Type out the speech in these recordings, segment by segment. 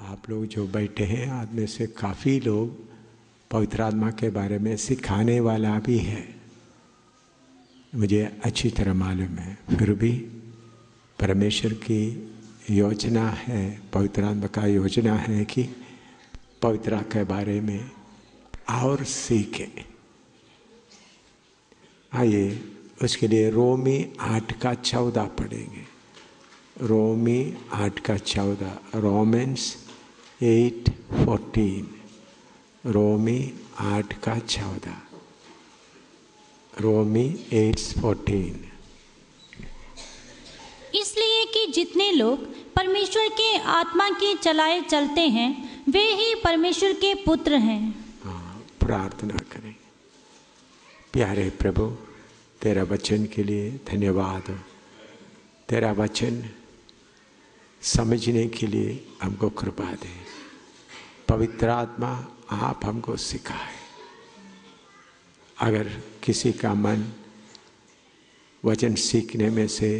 आप लोग जो बैठे हैं आप में से काफ़ी लोग पवित्र आत्मा के बारे में सिखाने वाला भी है, मुझे अच्छी तरह मालूम है। फिर भी परमेश्वर की योजना है, पवित्र आत्मा का योजना है कि पवित्र आत्मा के बारे में और सीखें। आइए उसके लिए रोमी 8:14 पढ़ेंगे। रोमी 8:14, रोमन्स 8:14, रोमी 8:14, रोमी 8:14। इसलिए कि जितने लोग परमेश्वर के आत्मा के चलाए चलते हैं वे ही परमेश्वर के पुत्र हैं। हाँ, प्रार्थना करें। प्यारे प्रभु, तेरा वचन के लिए धन्यवाद हो। तेरा वचन समझने के लिए हमको कृपा दे। पवित्र आत्मा आप हमको सिखाए। अगर किसी का मन वचन सीखने में से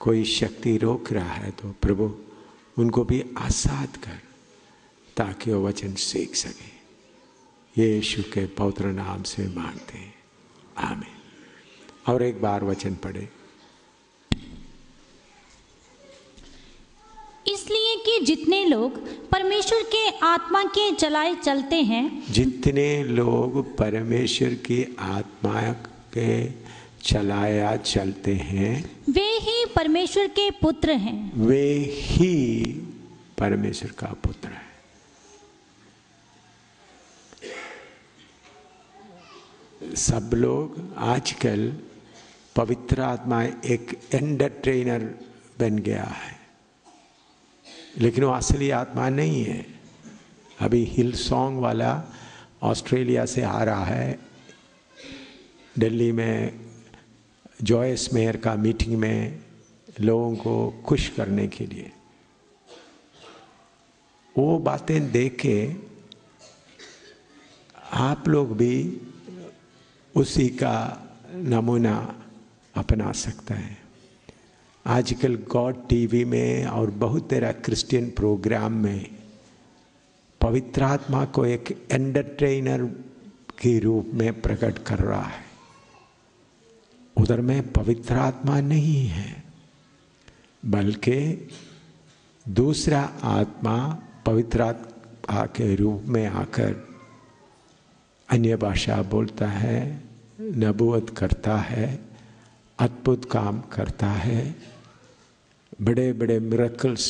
कोई शक्ति रोक रहा है तो प्रभु उनको भी आज़ाद कर ताकि वो वचन सीख सके। यीशु के पवित्र नाम से मांगते हैं, आमीन। और एक बार वचन पढ़े। इसलिए कि जितने लोग परमेश्वर के आत्मा के चलाए चलते हैं, जितने लोग परमेश्वर की आत्मा के चलाया चलते हैं वे ही परमेश्वर के पुत्र हैं। वे ही परमेश्वर का पुत्र है। सब लोग आजकल पवित्र आत्मा एक एंटरटेनर बन गया है, लेकिन वो असली आत्मा नहीं है। अभी हिल सॉन्ग वाला ऑस्ट्रेलिया से आ रहा है, दिल्ली में जॉयस मेयर का मीटिंग में लोगों को खुश करने के लिए। वो बातें देख के आप लोग भी उसी का नमूना अपना सकता है। आजकल गॉड टीवी में और बहुत तरह क्रिश्चियन प्रोग्राम में पवित्र आत्मा को एक एंटरटेनर के रूप में प्रकट कर रहा है। उधर में पवित्र आत्मा नहीं है, बल्कि दूसरा आत्मा पवित्र आत्मा के रूप में आकर अन्य भाषा बोलता है, नबूवत करता है, अद्भुत काम करता है, बड़े बड़े मिरेकल्स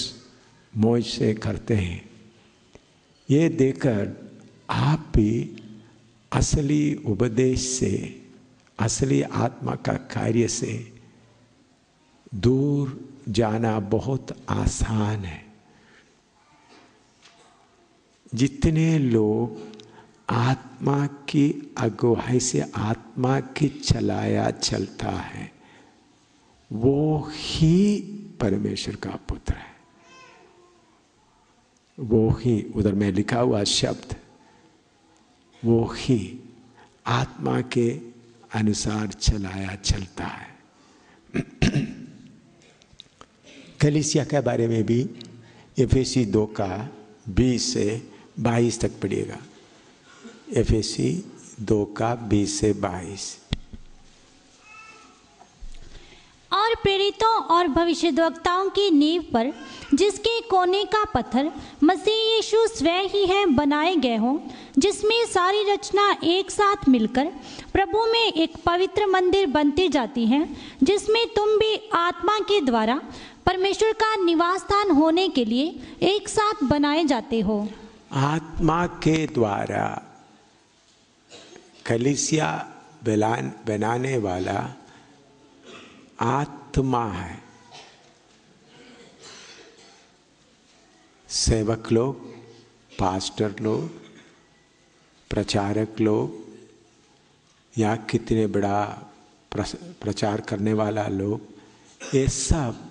मौज से करते हैं। ये देखकर आप भी असली उपदेश से, असली आत्मा का कार्य से दूर जाना बहुत आसान है। जितने लोग आत्मा की अगुवाई से आत्मा की चलाया चलता है वो ही परमेश्वर का पुत्र है। वो ही, उधर में लिखा हुआ शब्द, वो ही आत्मा के अनुसार चलाया चलता है। कलीसिया के बारे में भी एफेसी 2:20 से 22 तक पढ़िएगा। एफेसी 2:20 से 22। और प्रेरितों और भविष्यद्वक्ताओं की नींव पर, जिसके कोने का पत्थर मसीह यीशु स्वयं ही है, बनाए गए हों, जिसमें सारी रचना एक साथ मिलकर प्रभु में एक पवित्र मंदिर बनती जाती है, जिसमें तुम भी आत्मा के द्वारा परमेश्वर का निवास स्थान होने के लिए एक साथ बनाए जाते हो। आत्मा के द्वारा कलीसिया बनाने वाला आत्मा है। सेवक लोग, पास्टर लोग, प्रचारक लोग या कितने बड़ा प्रचार करने वाला लोग, ये सब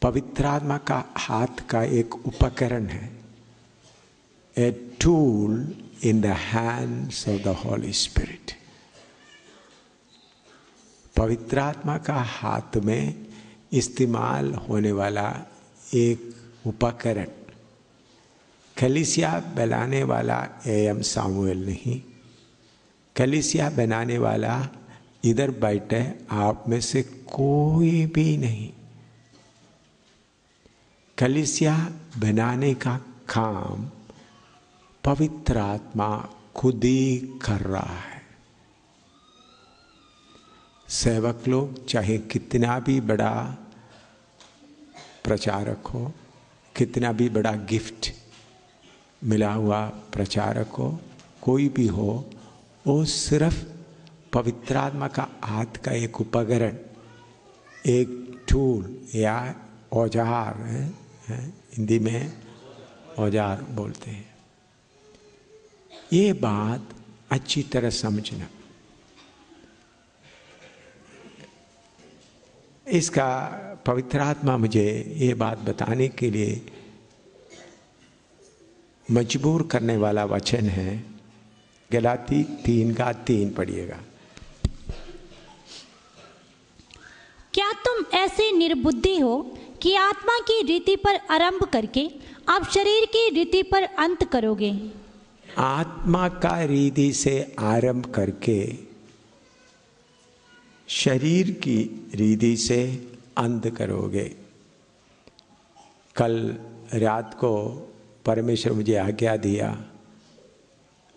पवित्र आत्मा का हाथ का एक उपकरण है। A tool in the hands of the Holy Spirit। पवित्र आत्मा का हाथ में इस्तेमाल होने वाला एक उपकरण कलीसिया बनाने वाला AM सामुएल नहीं, कलीसिया बनाने वाला इधर बैठे आप में से कोई भी नहीं। कलीसिया बनाने का काम पवित्र आत्मा खुद ही कर रहा है। सेवक लोग चाहे कितना भी बड़ा प्रचारक हो, कितना भी बड़ा गिफ्ट मिला हुआ प्रचारक हो, कोई भी हो, वो सिर्फ पवित्र आत्मा का हाथ का एक उपकरण, एक टूल या औजार है, हिंदी में औजार बोलते हैं। ये बात अच्छी तरह समझना। इसका पवित्र आत्मा मुझे ये बात बताने के लिए मजबूर करने वाला वचन है। गलाती 3:3 पढ़िएगा। क्या तुम ऐसे निर्बुद्धि हो कि आत्मा की रीति पर आरंभ करके अब शरीर की रीति पर अंत करोगे? आत्मा का रीति से आरंभ करके शरीर की रीति से अंत करोगे। कल रात को परमेश्वर मुझे आज्ञा दिया,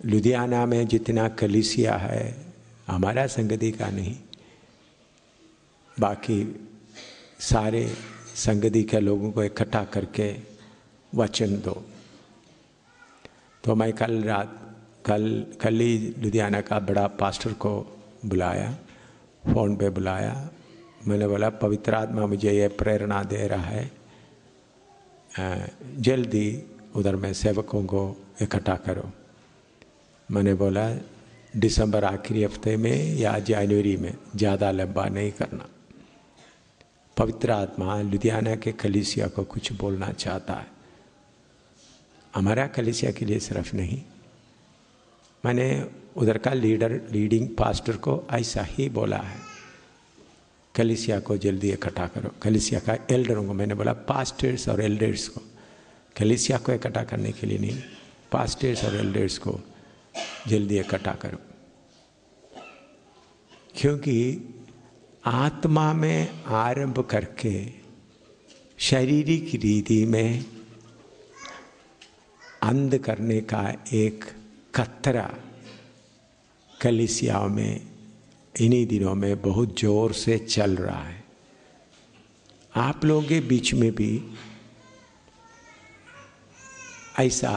लुधियाना में जितना कलीसिया है, हमारा संगति का नहीं, बाकी सारे संगति के लोगों को इकट्ठा करके वचन दो। तो मैं कल ही लुधियाना का बड़ा पास्टर को बुलाया, फ़ोन पे बुलाया। मैंने बोला पवित्र आत्मा मुझे ये प्रेरणा दे रहा है, जल्दी उधर में सेवकों को इकट्ठा करो। मैंने बोला दिसंबर आखिरी हफ्ते में या जनवरी में, ज़्यादा लंबा नहीं करना। पवित्र आत्मा लुधियाना के कलीसिया को कुछ बोलना चाहता है, हमारा कलीसिया के लिए सिर्फ नहीं। मैंने उधर का लीडिंग पास्टर को ऐसा ही बोला है, कलीसिया को जल्दी इकट्ठा करो। कलीसिया का एल्डरों को मैंने बोला, पास्टर्स और एल्डर्स को, कलीसिया को इकट्ठा करने के लिए नहीं, पास्टर्स और एल्डर्स को जल्दी इकट्ठा करो। क्योंकि आत्मा में आरंभ करके शारीरिक रीति में अंध करने का एक खतरा कलीसियाओं में इन्हीं दिनों में बहुत जोर से चल रहा है। आप लोगों के बीच में भी ऐसा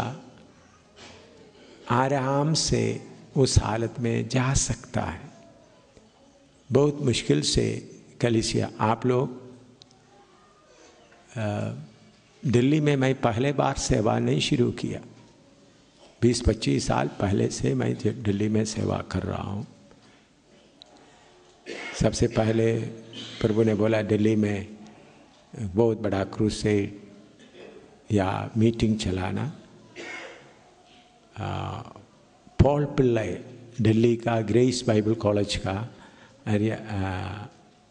आराम से उस हालत में जा सकता है। बहुत मुश्किल से कलीसिया, आप लोग दिल्ली में मैं पहले बार सेवा नहीं शुरू किया, 20-25 साल पहले से मैं दिल्ली में सेवा कर रहा हूँ। सबसे पहले प्रभु ने बोला दिल्ली में बहुत बड़ा क्रूसेड या मीटिंग चलाना। पॉल पिल्लई दिल्ली का ग्रेस बाइबल कॉलेज का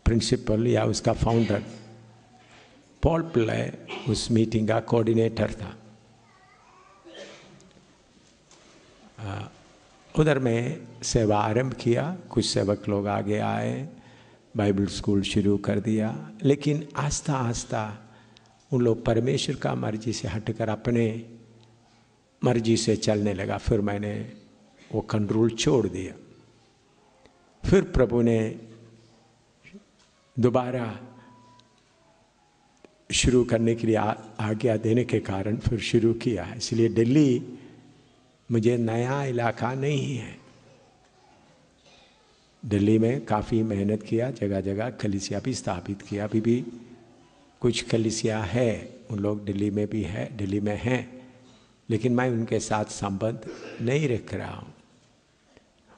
प्रिंसिपल या उसका फाउंडर पॉल पिल्लई उस मीटिंग का कोऑर्डिनेटर था। उधर में सेवा आरंभ किया, कुछ सेवक लोग आगे आए, बाइबल स्कूल शुरू कर दिया। लेकिन आस्ता आस्ता उन लोग परमेश्वर का मर्जी से हटकर अपने मर्जी से चलने लगा। फिर मैंने वो कंट्रोल छोड़ दिया। फिर प्रभु ने दोबारा शुरू करने के लिए आज्ञा देने के कारण फिर शुरू किया है। इसलिए दिल्ली मुझे नया इलाका नहीं है। दिल्ली में काफ़ी मेहनत किया, जगह जगह कलीसिया भी स्थापित किया। अभी भी कुछ कलीसिया है, उन लोग दिल्ली में भी है, दिल्ली में हैं, लेकिन मैं उनके साथ संबंध नहीं रख रहा हूँ।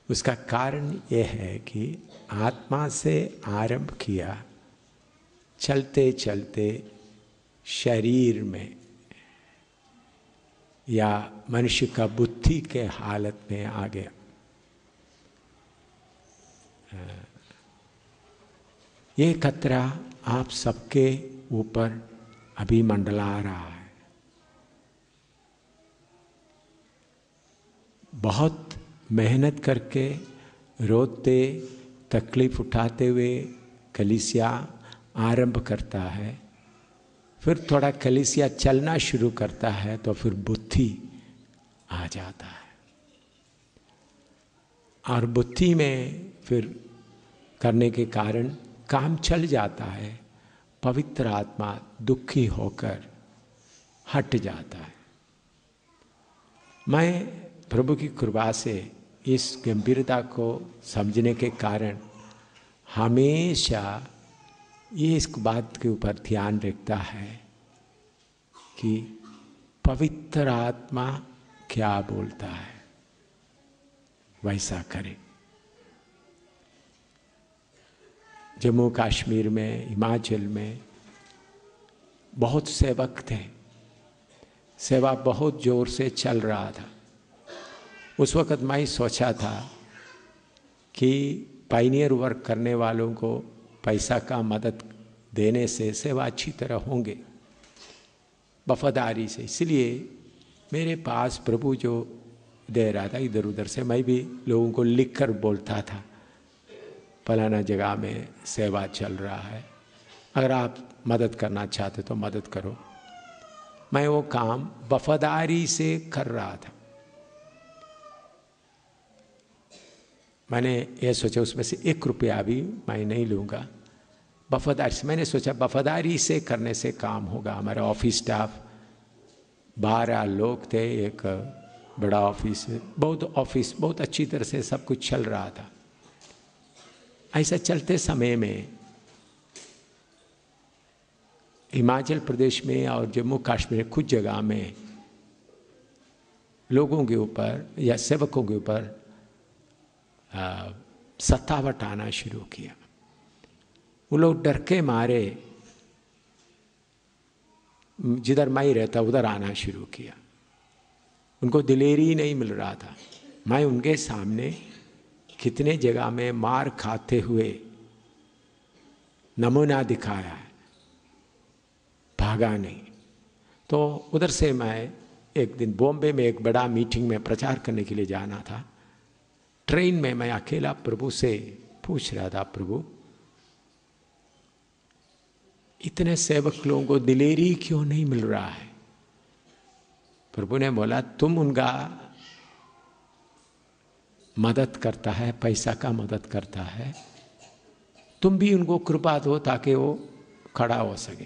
उसका कारण यह है कि आत्मा से आरंभ किया, चलते चलते शरीर में या मनुष्य का बुद्धि के हालत में आ गया। ये खतरा आप सबके ऊपर अभी मंडला रहा है। बहुत मेहनत करके रोते तकलीफ उठाते हुए कलीसिया आरंभ करता है, फिर थोड़ा कलीसिया चलना शुरू करता है तो फिर बुद्धि आ जाता है, और बुद्धि में फिर करने के कारण काम चल जाता है। पवित्र आत्मा दुखी होकर हट जाता है। मैं प्रभु की कृपा से इस गंभीरता को समझने के कारण हमेशा ये इस बात के ऊपर ध्यान रखता है कि पवित्र आत्मा क्या बोलता है वैसा करें। जम्मू कश्मीर में, हिमाचल में बहुत सेवक थे, सेवा बहुत जोर से चल रहा था। उस वक़्त मैं सोचा था कि पायनियर वर्क करने वालों को पैसा का मदद देने से सेवा अच्छी तरह होंगे, वफादारी से। इसलिए मेरे पास प्रभु जो दे रहा था इधर उधर से, मैं भी लोगों को लिख कर बोलता था फलाना जगह में सेवा चल रहा है, अगर आप मदद करना चाहते तो मदद करो। मैं वो काम वफादारी से कर रहा था। मैंने ये सोचा उसमें से 1 रुपया भी मैं नहीं लूँगा, वफादारी से। मैंने सोचा वफादारी से करने से काम होगा। हमारा ऑफिस स्टाफ 12 लोग थे, एक बड़ा ऑफिस, बहुत अच्छी तरह से सब कुछ चल रहा था। ऐसा चलते समय में हिमाचल प्रदेश में और जम्मू कश्मीर कुछ जगह में लोगों के ऊपर या सेवकों के ऊपर सतावट आना शुरू किया। वो लोग डर के मारे जिधर मैं रहता उधर आना शुरू किया। उनको दिलेरी नहीं मिल रहा था। मैं उनके सामने कितने जगह में मार खाते हुए नमूना दिखाया है, भागा नहीं। तो उधर से मैं एक दिन बॉम्बे में एक बड़ा मीटिंग में प्रचार करने के लिए जाना था। ट्रेन में मैं अकेला प्रभु से पूछ रहा था, प्रभु इतने सेवक लोगों को दिलेरी क्यों नहीं मिल रहा है? प्रभु ने बोला, तुम उनका मदद करता है, पैसा का मदद करता है, तुम भी उनको कृपा दो ताकि वो खड़ा हो सके।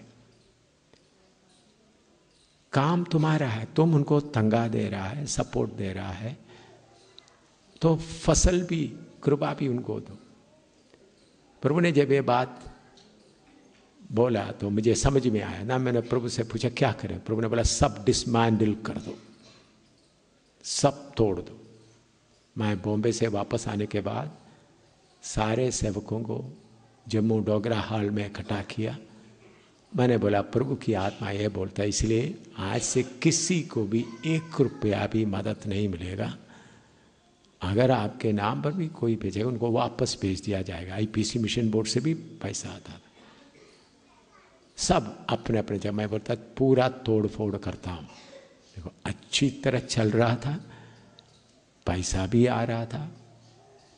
काम तुम्हारा है, तुम उनको तंगा दे रहा है, सपोर्ट दे रहा है, तो फसल भी, कृपा भी उनको दो। प्रभु ने जब ये बात बोला तो मुझे समझ में आया ना। मैंने प्रभु से पूछा क्या करें? प्रभु ने बोला सब डिसमैंडल कर दो, सब तोड़ दो। मैं बॉम्बे से वापस आने के बाद सारे सेवकों को जम्मू डोगरा हॉल में इकट्ठा किया। मैंने बोला प्रभु की आत्मा ये बोलता है, इसलिए आज से किसी को भी 1 रुपया भी मदद नहीं मिलेगा। अगर आपके नाम पर भी कोई भेजेगा उनको वापस भेज दिया जाएगा। आईपीसी मिशन बोर्ड से भी पैसा आता था। सब अपने अपने जगह। मैं बोलता पूरा तोड़ फोड़ करता हूँ। देखो अच्छी तरह चल रहा था, पैसा भी आ रहा था,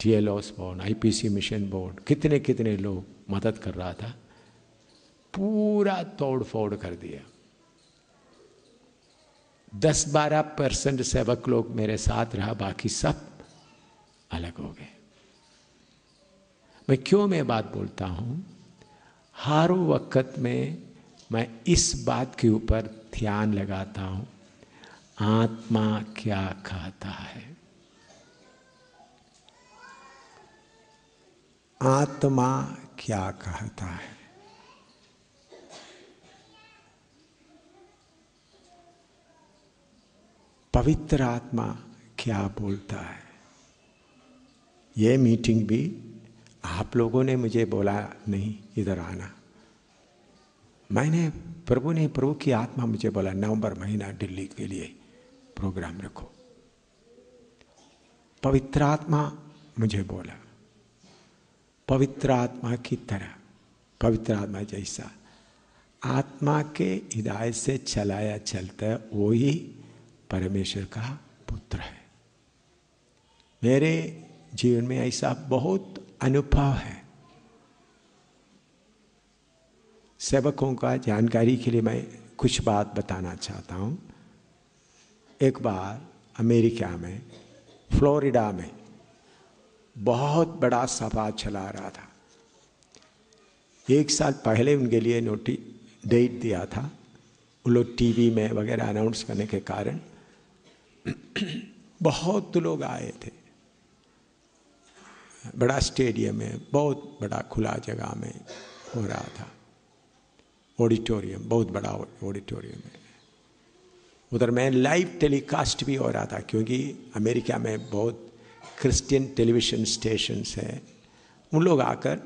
TLOS board, IPC mission board, कितने कितने लोग मदद कर रहा था, पूरा तोड़ फोड़ कर दिया। 10-12% सेवक लोग मेरे साथ रहा, बाकी सब अलग हो गए। मैं क्यों मैं बात बोलता हूँ? हर वक्त में मैं इस बात के ऊपर ध्यान लगाता हूँ, आत्मा क्या कहता है। आत्मा क्या कहता है। पवित्र आत्मा क्या बोलता है। ये मीटिंग भी आप लोगों ने मुझे बोला नहीं इधर आना। प्रभु की आत्मा मुझे बोला नवंबर महीना दिल्ली के लिए प्रोग्राम रखो। पवित्र आत्मा मुझे बोला, पवित्र आत्मा की तरह, पवित्र आत्मा जैसा आत्मा के हिदायत से चलाया चलता है, वो ही परमेश्वर का पुत्र है। मेरे जीवन में ऐसा बहुत अनुभव है। सेवकों का जानकारी के लिए मैं कुछ बात बताना चाहता हूँ। एक बार अमेरिका में फ्लोरिडा में बहुत बड़ा सभा चला रहा था। 1 साल पहले उनके लिए नोटिस डेट दिया था। उन लोग टीवी में वगैरह अनाउंस करने के कारण बहुत लोग आए थे। बड़ा स्टेडियम में, बहुत बड़ा खुला जगह में हो रहा था। ऑडिटोरियम, बहुत बड़ा ऑडिटोरियम है। उधर में लाइव टेलीकास्ट भी हो रहा था, क्योंकि अमेरिका में बहुत क्रिश्चियन टेलीविज़न स्टेशंस हैं। उन लोग आकर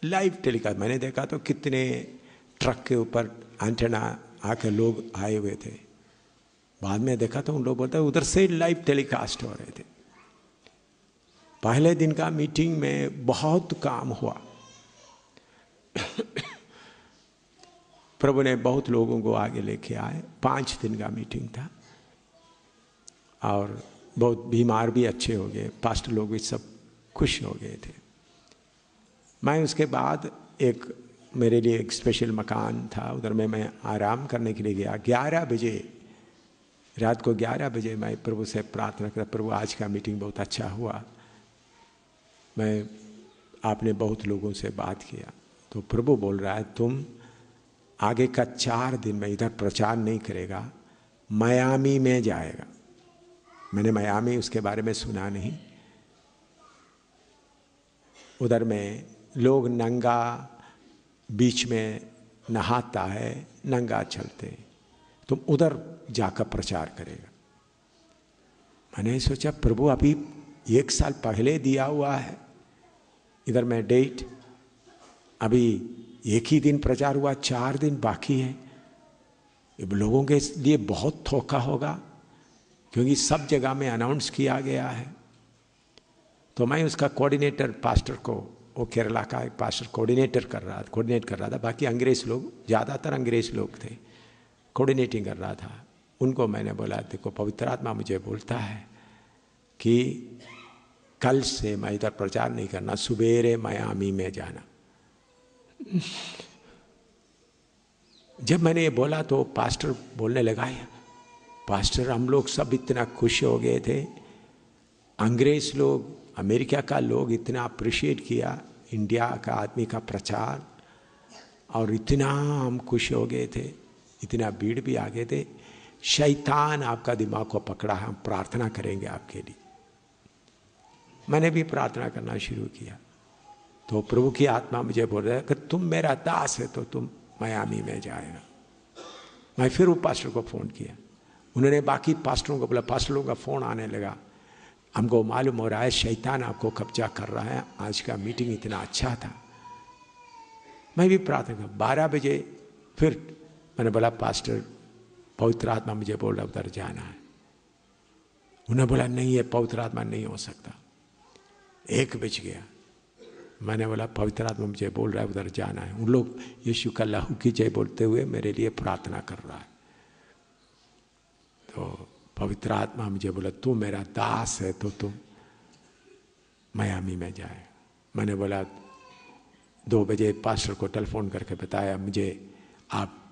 लाइव टेलीकास्ट, मैंने देखा तो कितने ट्रक के ऊपर एंटेना आकर लोग आए हुए थे। बाद में देखा तो उन लोग बोलते उधर से लाइव टेलीकास्ट हो रहे थे। पहले दिन का मीटिंग में बहुत काम हुआ। प्रभु ने बहुत लोगों को आगे लेके आए। 5 दिन का मीटिंग था और बहुत बीमार भी अच्छे हो गए, पास्टर लोग भी सब खुश हो गए थे। मैं उसके बाद मेरे लिए एक स्पेशल मकान था, उधर में मैं आराम करने के लिए गया। 11 बजे रात को 11 बजे मैं प्रभु से प्रार्थना करा, प्रभु आज का मीटिंग बहुत अच्छा हुआ, आपने बहुत लोगों से बात किया। तो प्रभु बोल रहा है तुम आगे का 4 दिन में इधर प्रचार नहीं करेगा, मियामी में जाएगा। मैंने मियामी उसके बारे में सुना नहीं। उधर में लोग नंगा बीच में नहाता है, नंगा चलते, तुम उधर जाकर प्रचार करेगा। मैंने सोचा प्रभु अभी 1 साल पहले दिया हुआ है, इधर में डेट, अभी 1 ही दिन प्रचार हुआ, 4 दिन बाकी है। लोगों के लिए बहुत धोखा होगा, क्योंकि सब जगह में अनाउंस किया गया है। तो मैं उसका कोऑर्डिनेटर पास्टर को, वो केरला का एक पास्टर कोऑर्डिनेट कर रहा था। बाकी अंग्रेज लोग, ज़्यादातर अंग्रेज लोग थे, कोऑर्डिनेटिंग कर रहा था। उनको मैंने बोला देखो पवित्र आत्मा मुझे बोलता है कि कल से मैं इधर प्रचार नहीं करना, सुबेरे मियामी में जाना। जब मैंने ये बोला तो पास्टर बोलने लगा, पास्टर हम लोग सब इतना खुश हो गए थे, अंग्रेज लोग, अमेरिका का लोग इतना अप्रिशिएट किया इंडिया का आदमी का प्रचार, और इतना हम खुश हो गए थे, इतना भीड़ भी आ गए थे। शैतान आपका दिमाग को पकड़ा है, हम प्रार्थना करेंगे आपके लिए। मैंने भी प्रार्थना करना शुरू किया। तो प्रभु की आत्मा मुझे बोल रहा है कि तुम मेरा दास है तो तुम मियामी में जाएगा। मैं फिर वो पास्टर को फ़ोन किया। उन्होंने बाकी पास्टरों को बोला, पास्टरों का फ़ोन आने लगा, हमको मालूम हो रहा है शैतान आपको कब्जा कर रहा है, आज का मीटिंग इतना अच्छा था। मैं भी प्रार्थना 12 बजे फिर मैंने बोला पास्टर पवित्र आत्मा मुझे बोल रहा उधर जाना है। उन्होंने बोला नहीं है पवित्र आत्मा नहीं हो सकता। 1 बज गया। मैंने बोला पवित्र आत्मा मुझे बोल रहा है उधर जाना है। उन लोग यीशु का लहू की जय बोलते हुए मेरे लिए प्रार्थना कर रहा है। तो पवित्र आत्मा मुझे बोला तू मेरा दास है तो तुम मियामी में जाए। मैंने बोला 2 बजे पास्टर को टेलीफोन करके बताया, मुझे आप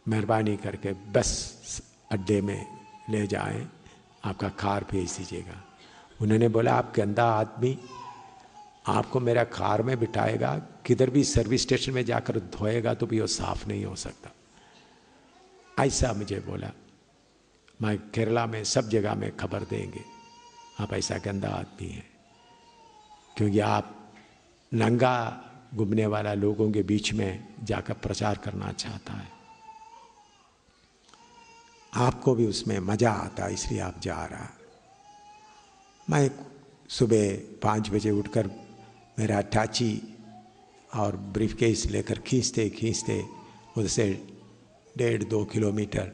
मेहरबानी करके बस अड्डे में ले जाएं, आपका कार भेज दीजिएगा। उन्होंने बोला आप गंदा आदमी, आपको मेरा कार में बिठाएगा, किधर भी सर्विस स्टेशन में जाकर धोएगा तो भी वो साफ नहीं हो सकता। ऐसा मुझे बोला। मैं केरला में सब जगह में खबर देंगे आप ऐसा गंदा आदमी हैं, क्योंकि आप नंगा घूमने वाला लोगों के बीच में जाकर प्रचार करना चाहता है, आपको भी उसमें मज़ा आता है इसलिए आप जा रहा। मैं सुबह 5 बजे उठकर मेरा अटैची और ब्रीफकेस लेकर खींचते उधर से 1.5-2 किलोमीटर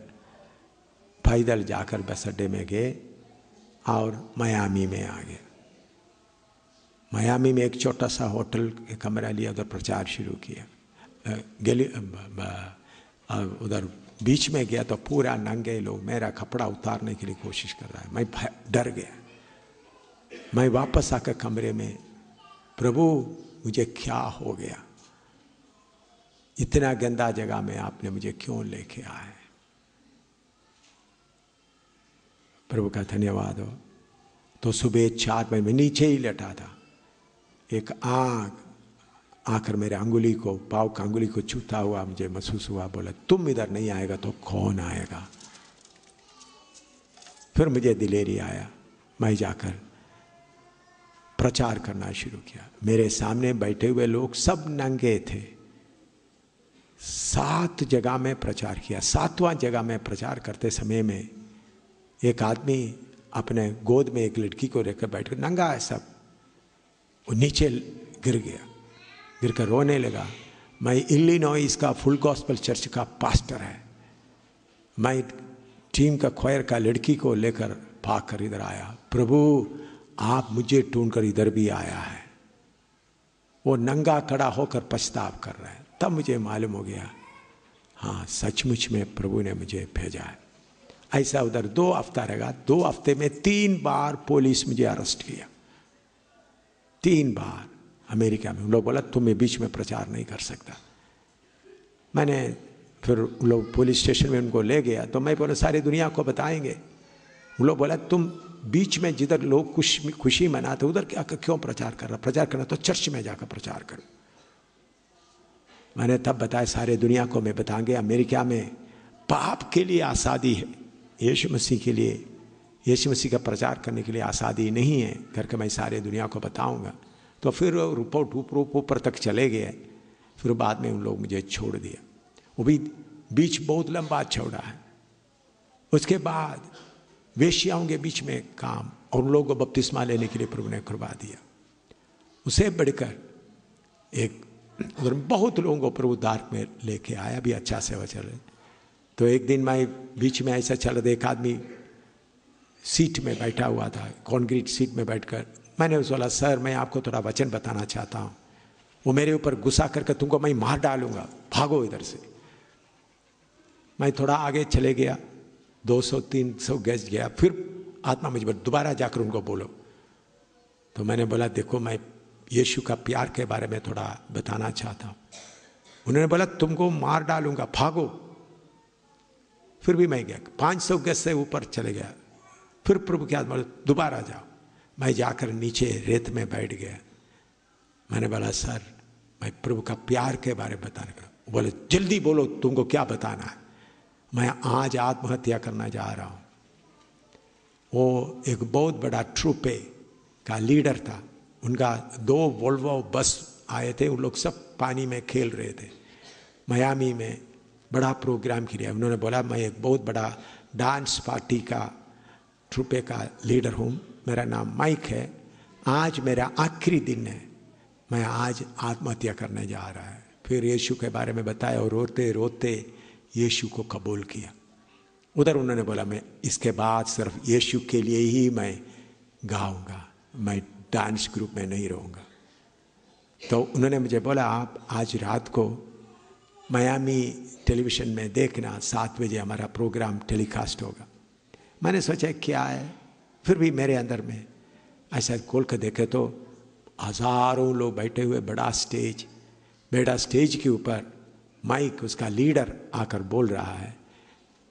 पैदल जाकर बस अड्डे में गए और मियामी में आ गए। मियामी में एक छोटा सा होटल कमरा लिया, उधर प्रचार शुरू किया। उधर बीच में गया तो पूरा नंगे लोग मेरा कपड़ा उतारने के लिए कोशिश कर रहा है। मैं डर गया। मैं वापस आकर कमरे में, प्रभु मुझे क्या हो गया, इतना गंदा जगह में आपने मुझे क्यों लेके आए। प्रभु का धन्यवाद हो। तो सुबह 4 बजे मैं नीचे ही लेटा था, एक आग आकर मेरे अंगुली को, पाँव का अंगुली को छूता हुआ मुझे महसूस हुआ। बोला तुम इधर नहीं आएगा तो कौन आएगा। फिर मुझे दिलेरी आया, मैं जाकर प्रचार करना शुरू किया। मेरे सामने बैठे हुए लोग सब नंगे थे। 7 जगह में प्रचार किया। 7वां जगह में प्रचार करते समय में एक आदमी अपने गोद में एक लड़की को लेकर बैठ कर, नंगा है सब, वो नीचे गिर गया, गिर कर रोने लगा। मैं इलिनॉइस का फुल गॉस्पेल चर्च का पास्टर है। मैं टीम का खोयर का लड़की को लेकर भाग कर इधर आया। प्रभु आप मुझे ढूंढकर इधर भी आया है। वो नंगा खड़ा होकर पछताव कर रहा है। तब मुझे मालूम हो गया, हाँ सचमुच में प्रभु ने मुझे भेजा है। ऐसा उधर 2 हफ्ता रहेगा। 2 हफ्ते में 3 बार पुलिस मुझे अरेस्ट किया, 3 बार अमेरिका में। उन लोग बोला तुम्हें बीच में प्रचार नहीं कर सकता। मैंने फिर उन लोग पुलिस स्टेशन में उनको ले गया तो मैं बोला सारी दुनिया को बताएंगे। उन लोग बोला तुम बीच में जिधर लोग खुशी मनाते उधर क्या क्यों प्रचार कर रहा, प्रचार करना तो चर्च में जाकर प्रचार करो। मैंने तब बताया सारे दुनिया को मैं बताएंगे अमेरिका में पाप के लिए आज़ादी है, यीशु मसीह के लिए, यीशु मसीह का प्रचार करने के लिए आज़ादी नहीं है करके मैं सारे दुनिया को बताऊंगा। तो फिर रिपोर्ट ऊपर तक चले गए। फिर बाद में उन लोग मुझे छोड़ दिया। वो भी बीच बहुत लंबा छोड़ा है। उसके बाद वेश्याओं के बीच में काम और उन लोगों को बपतिस्मा लेने के लिए प्रभु ने करवा दिया। उसे बढ़कर एक उधर बहुत लोगों को प्रभु उद्धार में लेके आया भी, अच्छा सेवा चल रही। तो एक दिन मैं बीच में ऐसा चल रहा, एक आदमी सीट में बैठा हुआ था, कॉन्क्रीट सीट में बैठकर। मैंने उसे बोला सर मैं आपको थोड़ा वचन बताना चाहता हूँ। वो मेरे ऊपर गुस्सा करके तुमको मैं मार डालूंगा, भागो इधर से। मैं थोड़ा आगे चले गया, 200-300 गज गया। फिर आत्मा मुझे दोबारा जाकर उनको बोलो। तो मैंने बोला देखो मैं यीशु का प्यार के बारे में थोड़ा बताना चाहता हूँ। उन्होंने बोला तुमको मार डालूंगा, भागो। फिर भी मैं गया, 500 गज से ऊपर चले गया। फिर प्रभु के आत्मा दोबारा जाओ। मैं जाकर नीचे रेत में बैठ गया। मैंने बोला सर मैं प्रभु का प्यार के बारे में बताने का। बोले जल्दी बोलो तुमको क्या बताना है। मैं आज आत्महत्या करना जा रहा हूँ। वो एक बहुत बड़ा ट्रूपे का लीडर था। उनका 2 वोल्वो बस आए थे, उन लोग सब पानी में खेल रहे थे। मियामी में बड़ा प्रोग्राम किया। उन्होंने बोला मैं एक बहुत बड़ा डांस पार्टी का ट्रूपे का लीडर हूँ, मेरा नाम माइक है, आज मेरा आखिरी दिन है, मैं आज आत्महत्या करने जा रहा है। फिर यीशु के बारे में बताया और रोते रोते यीशु को कबूल किया। उधर उन्होंने बोला मैं इसके बाद सिर्फ यीशु के लिए ही मैं गाऊंगा, मैं डांस ग्रुप में नहीं रहूँगा। तो उन्होंने मुझे बोला आप आज रात को मियामी टेलीविज़न में देखना, 7 बजे हमारा प्रोग्राम टेलीकास्ट होगा। मैंने सोचा क्या है, फिर भी मेरे अंदर में ऐसा खोल कर देखे तो हज़ारों लोग बैठे हुए, बड़ा स्टेज के ऊपर माइक उसका लीडर आकर बोल रहा है।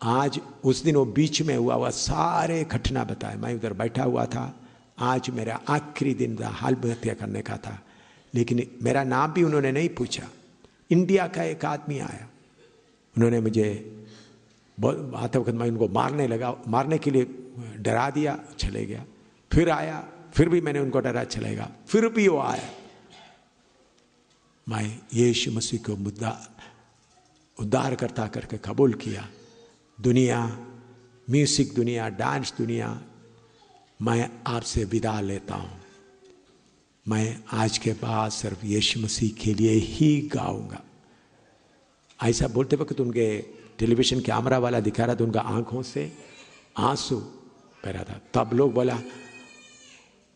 आज उस दिन वो बीच में हुआ सारे घटना बताए। मैं उधर बैठा हुआ था। आज मेरा आखिरी दिन था, आत्महत्या करने का था, लेकिन मेरा नाम भी उन्होंने नहीं पूछा। इंडिया का एक आदमी आया, उन्होंने मुझे आते वक्त मैं उनको मारने के लिए डरा दिया, चले गया। फिर आया, फिर भी मैंने उनको डरा, चलेगा। फिर भी वो आया। मैं यीशु मसीह को उद्धार करता करके कबूल किया। दुनिया, म्यूजिक दुनिया, डांस दुनिया, मैं आपसे विदा लेता हूँ। मैं आज के बाद सिर्फ यीशु मसीह के लिए ही गाऊंगा। ऐसा बोलते वक्त उनके टेलीविज़न कैमरा वाला दिखा रहा था, उनका आंखों से आंसू बह रहा था। तब लोग बोला,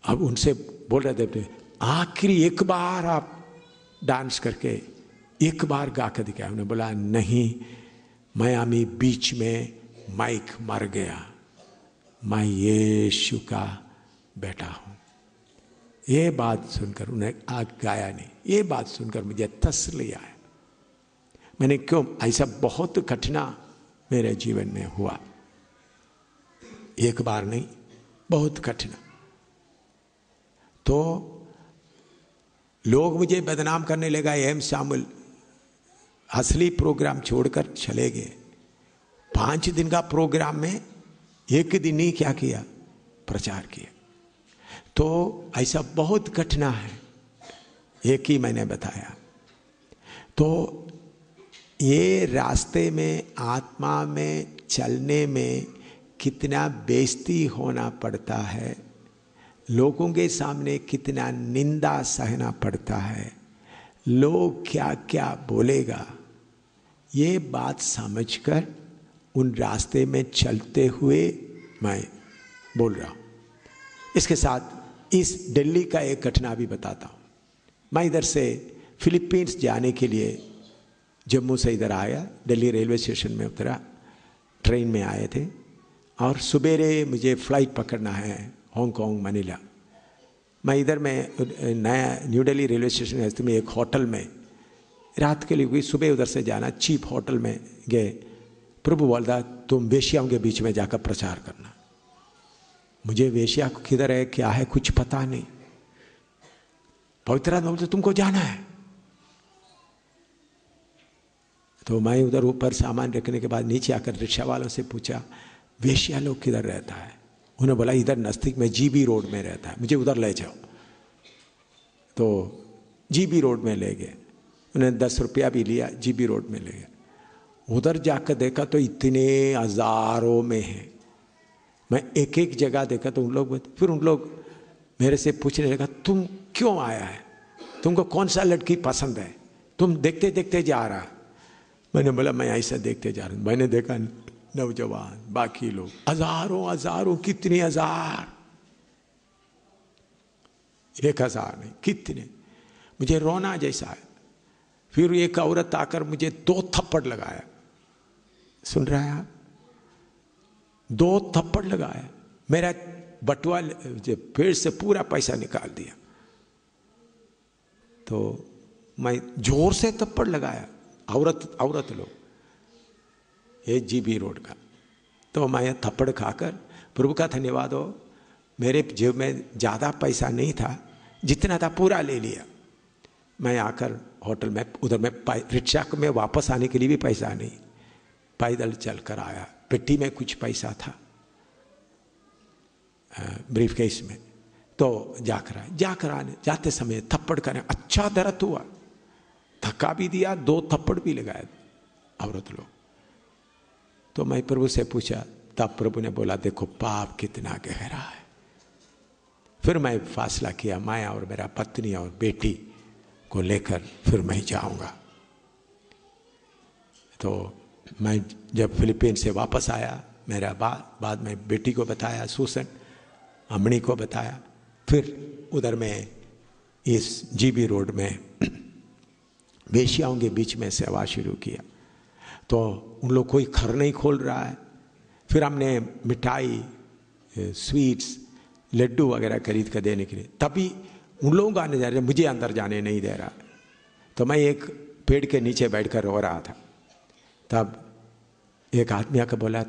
अब उनसे बोल रहे थे आखिरी एक बार आप डांस करके एक बार गा कर दिखाया। उन्होंने बोला नहीं, मियामी बीच में माइक मर गया, मैं यीशु का बेटा हूँ। ये बात सुनकर उन्हें आग गाया नहीं, ये बात सुनकर मुझे तसल्ली आया। मैंने क्यों, ऐसा बहुत कठिना मेरे जीवन में हुआ, एक बार नहीं, बहुत कठिना। तो लोग मुझे बदनाम करने लगा, एम शामिल असली प्रोग्राम छोड़कर चले गए। 5 दिन का प्रोग्राम में एक दिन ही क्या किया, प्रचार किया। तो ऐसा बहुत कठिना है, एक ही मैंने बताया। तो ये रास्ते में, आत्मा में चलने में कितना बेइज्जती होना पड़ता है, लोगों के सामने कितना निंदा सहना पड़ता है, लोग क्या क्या बोलेगा, ये बात समझकर उन रास्ते में चलते हुए मैं बोल रहा हूँ। इसके साथ इस दिल्ली का एक घटना भी बताता हूँ। मैं इधर से फिलीपींस जाने के लिए जम्मू से इधर आया, दिल्ली रेलवे स्टेशन में उतरा, ट्रेन में आए थे और सुबेरे मुझे फ़्लाइट पकड़ना है हांगकांग मनीला। मैं इधर में नया न्यू दिल्ली रेलवे स्टेशन में एक होटल में रात के लिए हुई, सुबह उधर से जाना, चीप होटल में गए। प्रभु बोलता तुम वेश्याओं के बीच में जाकर प्रचार करना। मुझे वेश्या किधर है क्या है कुछ पता नहीं। पवित्र आत्मा बोलते तुमको जाना है। तो मैं उधर ऊपर सामान रखने के बाद नीचे आकर रिक्शा वालों से पूछा वेश्या लोग किधर रहता है। उन्होंने बोला इधर नज़दीक में जीबी रोड में रहता है, मुझे उधर ले जाओ। तो जीबी रोड में ले गए, उन्हें 10 रुपया भी लिया, जीबी रोड में ले गए। उधर जाकर देखा तो इतने हजारों में हैं। मैं एक एक जगह देखा तो फिर उन लोग मेरे से पूछने लगा तुम क्यों आया है, तुमको कौन सा लड़की पसंद है, तुम देखते देखते जा रहा। मैंने बोला मैं ऐसा देखते जा रहा हूँ। मैंने देखा नौजवान, बाकी लोग हजारों हजारों, कितने हजार, 1000 नहीं कितने। मुझे रोना जैसा है। फिर एक औरत आकर मुझे 2 थप्पड़ लगाया, सुन रहा है आप, 2 थप्पड़ लगाया, मेरा बटुआ पेड़ से पूरा पैसा निकाल दिया। तो मैं जोर से थप्पड़ लगाया, औरत लोग, ये जीबी रोड का। तो मैं थप्पड़ खाकर प्रभु का धन्यवाद हो, मेरे जेब में ज़्यादा पैसा नहीं था, जितना था पूरा ले लिया। मैं आकर होटल में, उधर में रिक्शा में वापस आने के लिए भी पैसा नहीं, पैदल चल कर आया। पेटी में कुछ पैसा था, ब्रीफ केस में। तो जाकर आने जाते समय थप्पड़ करने, अच्छा दर्द हुआ, धक्का भी दिया, 2 थप्पड़ भी लगाए औरत लोग। तो मैं प्रभु से पूछा, तब प्रभु ने बोला देखो पाप कितना गहरा है। फिर मैं फैसला किया, मैं और मेरा पत्नी और बेटी को लेकर फिर मैं जाऊंगा। तो मैं जब फिलीपीन से वापस आया, मेरा बाद में बेटी को बताया, सूसन अमणी को बताया। फिर उधर में इस जीबी रोड में वेश्याओं के बीच में सेवा शुरू किया। तो उन लोग कोई घर नहीं खोल रहा है। फिर हमने मिठाई, स्वीट्स, लड्डू वगैरह खरीद कर देने के लिए, तभी उन लोगों का आने जा रहा है, मुझे अंदर जाने नहीं दे रहा। तो मैं एक पेड़ के नीचे बैठकर रो रहा था। तब एक आदमी आकर बोला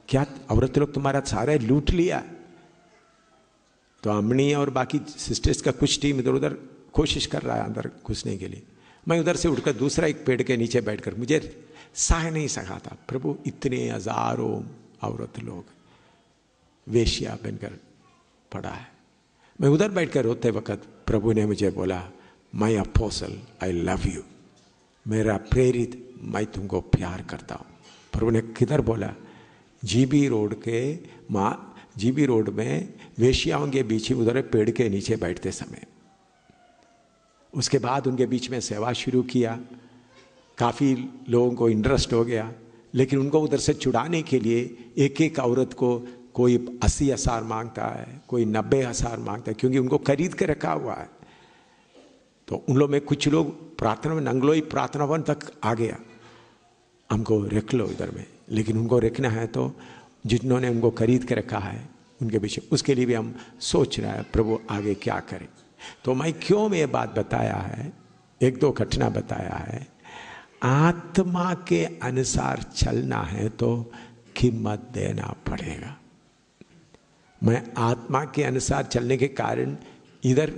क्या औरत लोग तुम्हारा सारा लूट लिया? तो अम्मी और बाकी सिस्टर्स का कुछ टीम इधर उधर कोशिश कर रहा है अंदर घुसने के लिए। मैं उधर से उठकर दूसरा एक पेड़ के नीचे बैठकर, मुझे सह नहीं सका था, प्रभु इतने हजारों औरत लोग वेश्या बनकर पड़ा है। मैं उधर बैठकर रोते वक्त प्रभु ने मुझे बोला, मैं अपोस्टल, आई लव यू, मेरा प्रेरित, मैं तुमको प्यार करता हूँ। प्रभु ने किधर बोला? जीबी रोड में वेश्याओं के बीच ही, उधर पेड़ के नीचे बैठते समय। उसके बाद उनके बीच में सेवा शुरू किया। काफ़ी लोगों को इंटरेस्ट हो गया, लेकिन उनको उधर से छुड़ाने के लिए एक एक औरत को कोई 80,000 मांगता है, कोई 90,000 मांगता है, क्योंकि उनको खरीद के रखा हुआ है। तो उन लोग में कुछ लोग प्रार्थना में, नंगलोई प्रार्थना वन तक आ गया, हमको रख लो इधर में। लेकिन उनको रखना है तो जिन्होंने उनको खरीद के रखा है उनके पीछे, उसके लिए भी हम सोच रहे हैं प्रभु आगे क्या करें। तो मैं क्यों ये बात बताया है, एक दो घटना बताया है। आत्मा के अनुसार चलना है तो कीमत देना पड़ेगा। मैं आत्मा के अनुसार चलने के कारण इधर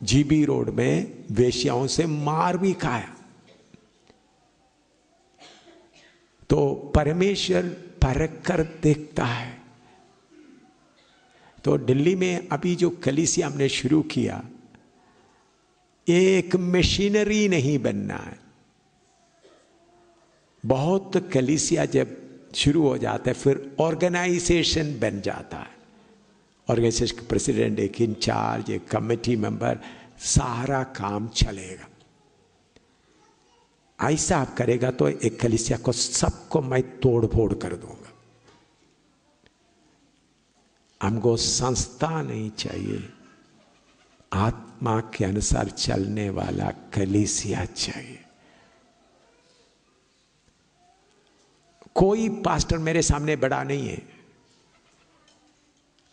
जीबी रोड में वेश्याओं से मार भी खाया। तो परमेश्वर परख कर देखता है। तो दिल्ली में अभी जो कलीसिया हमने शुरू किया, एक मशीनरी नहीं बनना है। बहुत कलीसिया जब शुरू हो जाता है फिर ऑर्गेनाइजेशन बन जाता है। ऑर्गेनाइजेशन का प्रेसिडेंट, एक इंचार्ज, एक कमेटी मेंबर, सारा काम चलेगा। ऐसा आप करेगा तो एक कलीसिया को सबको मैं तोड़ फोड़ कर दूंगा। हमको संस्था नहीं चाहिए, आत्मा के अनुसार चलने वाला कलीसिया चाहिए। कोई पास्टर मेरे सामने बड़ा नहीं है,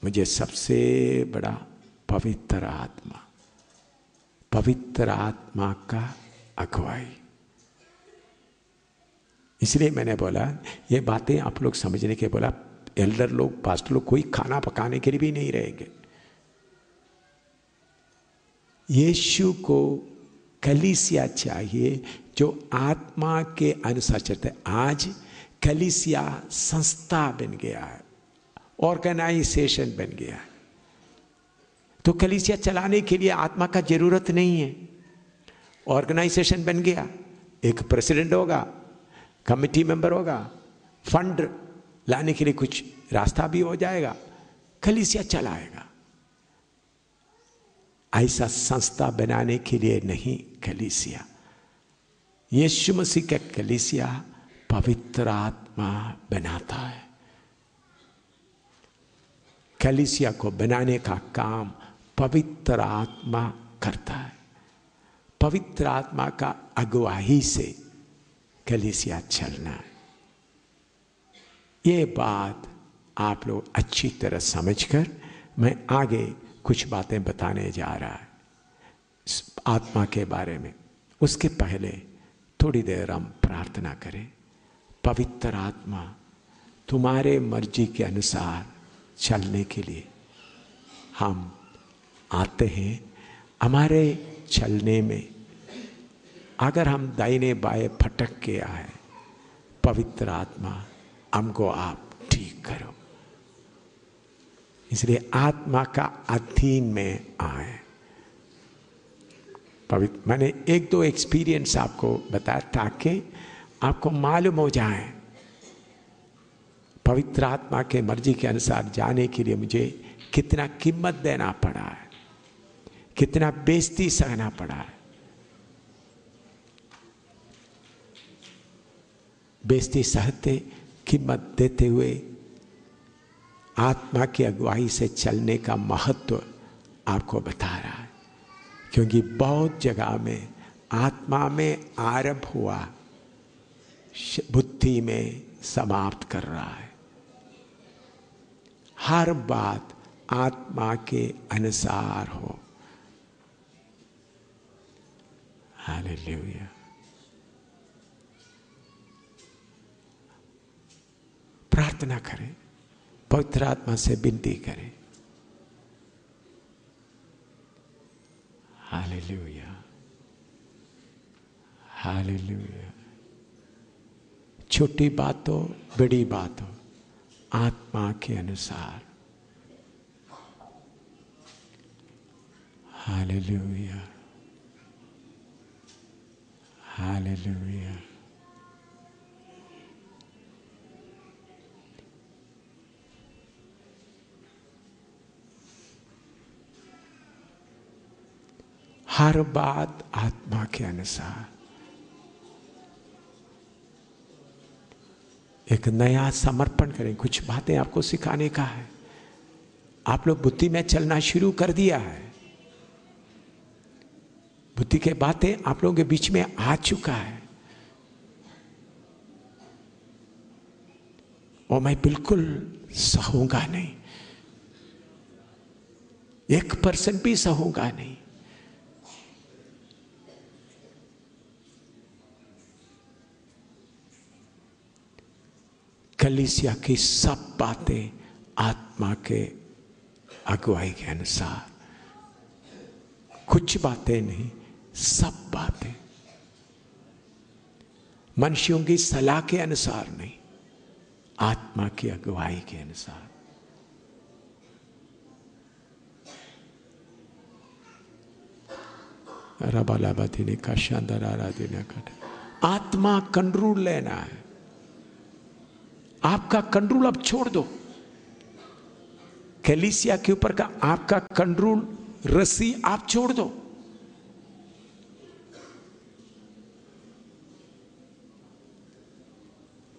मुझे सबसे बड़ा पवित्र आत्मा, पवित्र आत्मा का अगुवाई। इसलिए मैंने बोला ये बातें आप लोग समझने के, बोला एल्डर लोग, पास्टर लोग कोई खाना पकाने के लिए भी नहीं रहेंगे। यीशु को कलीसिया चाहिए जो आत्मा के अनुसार चलता है। आज कलीसिया संस्था बन गया है, ऑर्गेनाइजेशन बन गया है। तो कलीसिया चलाने के लिए आत्मा का जरूरत नहीं है। ऑर्गेनाइजेशन बन गया, एक प्रेसिडेंट होगा, कमेटी मेंबर होगा, फंड लाने के लिए कुछ रास्ता भी हो जाएगा, कलीसिया चलाएगा। ऐसा संस्था बनाने के लिए नहीं कलीसिया। यीशु मसीह का कलीसिया पवित्र आत्मा बनाता है। कलीसिया को बनाने का काम पवित्र आत्मा करता है। पवित्र आत्मा का अगुवाई से कलीसिया चलना है। ये बात आप लोग अच्छी तरह समझकर मैं आगे कुछ बातें बताने जा रहा है आत्मा के बारे में। उसके पहले थोड़ी देर हम प्रार्थना करें। पवित्र आत्मा तुम्हारे मर्जी के अनुसार चलने के लिए हम आते हैं। हमारे चलने में अगर हम दाहिने बाएं भटक के आए, पवित्र आत्मा हमको आप ठीक करो। इसलिए आत्मा का अधीन में आए। पवित्र, मैंने एक दो एक्सपीरियंस आपको बताया ताकि आपको मालूम हो जाए पवित्र आत्मा के मर्जी के अनुसार जाने के लिए मुझे कितना कीमत देना पड़ा है, कितना बेइज्जती सहना पड़ा है। बेइज्जती सहते, कीमत देते हुए आत्मा की अगुवाई से चलने का महत्व आपको बता रहा है। क्योंकि बहुत जगह में आत्मा में आरंभ हुआ, बुद्धि में समाप्त कर रहा है। हर बात आत्मा के अनुसार हो। हालेलुया। प्रार्थना करें, पवित्र आत्मा से विनती करें। Hallelujah, hallelujah. छोटी बात हो, बड़ी बात हो, आत्मा के अनुसार। Hallelujah, hallelujah. हर बात आत्मा के अनुसार। एक नया समर्पण करें। कुछ बातें आपको सिखाने का है। आप लोग बुद्धि में चलना शुरू कर दिया है। बुद्धि के बातें आप लोगों के बीच में आ चुका है और मैं बिल्कुल सहूंगा नहीं, 1% भी सहूंगा नहीं। कलीसिया की सब बातें आत्मा के अगुवाई के अनुसार, कुछ बातें नहीं, सब बातें मनुष्यों की सलाह के अनुसार नहीं, आत्मा की अगुवाई के अनुसार। रबालाबादी ने का शानदार आराधना कर। आत्मा कंट्रोल लेना है। आपका कंट्रोल अब छोड़ दो। कलीसिया के ऊपर का आपका कंट्रोल रस्सी आप छोड़ दो।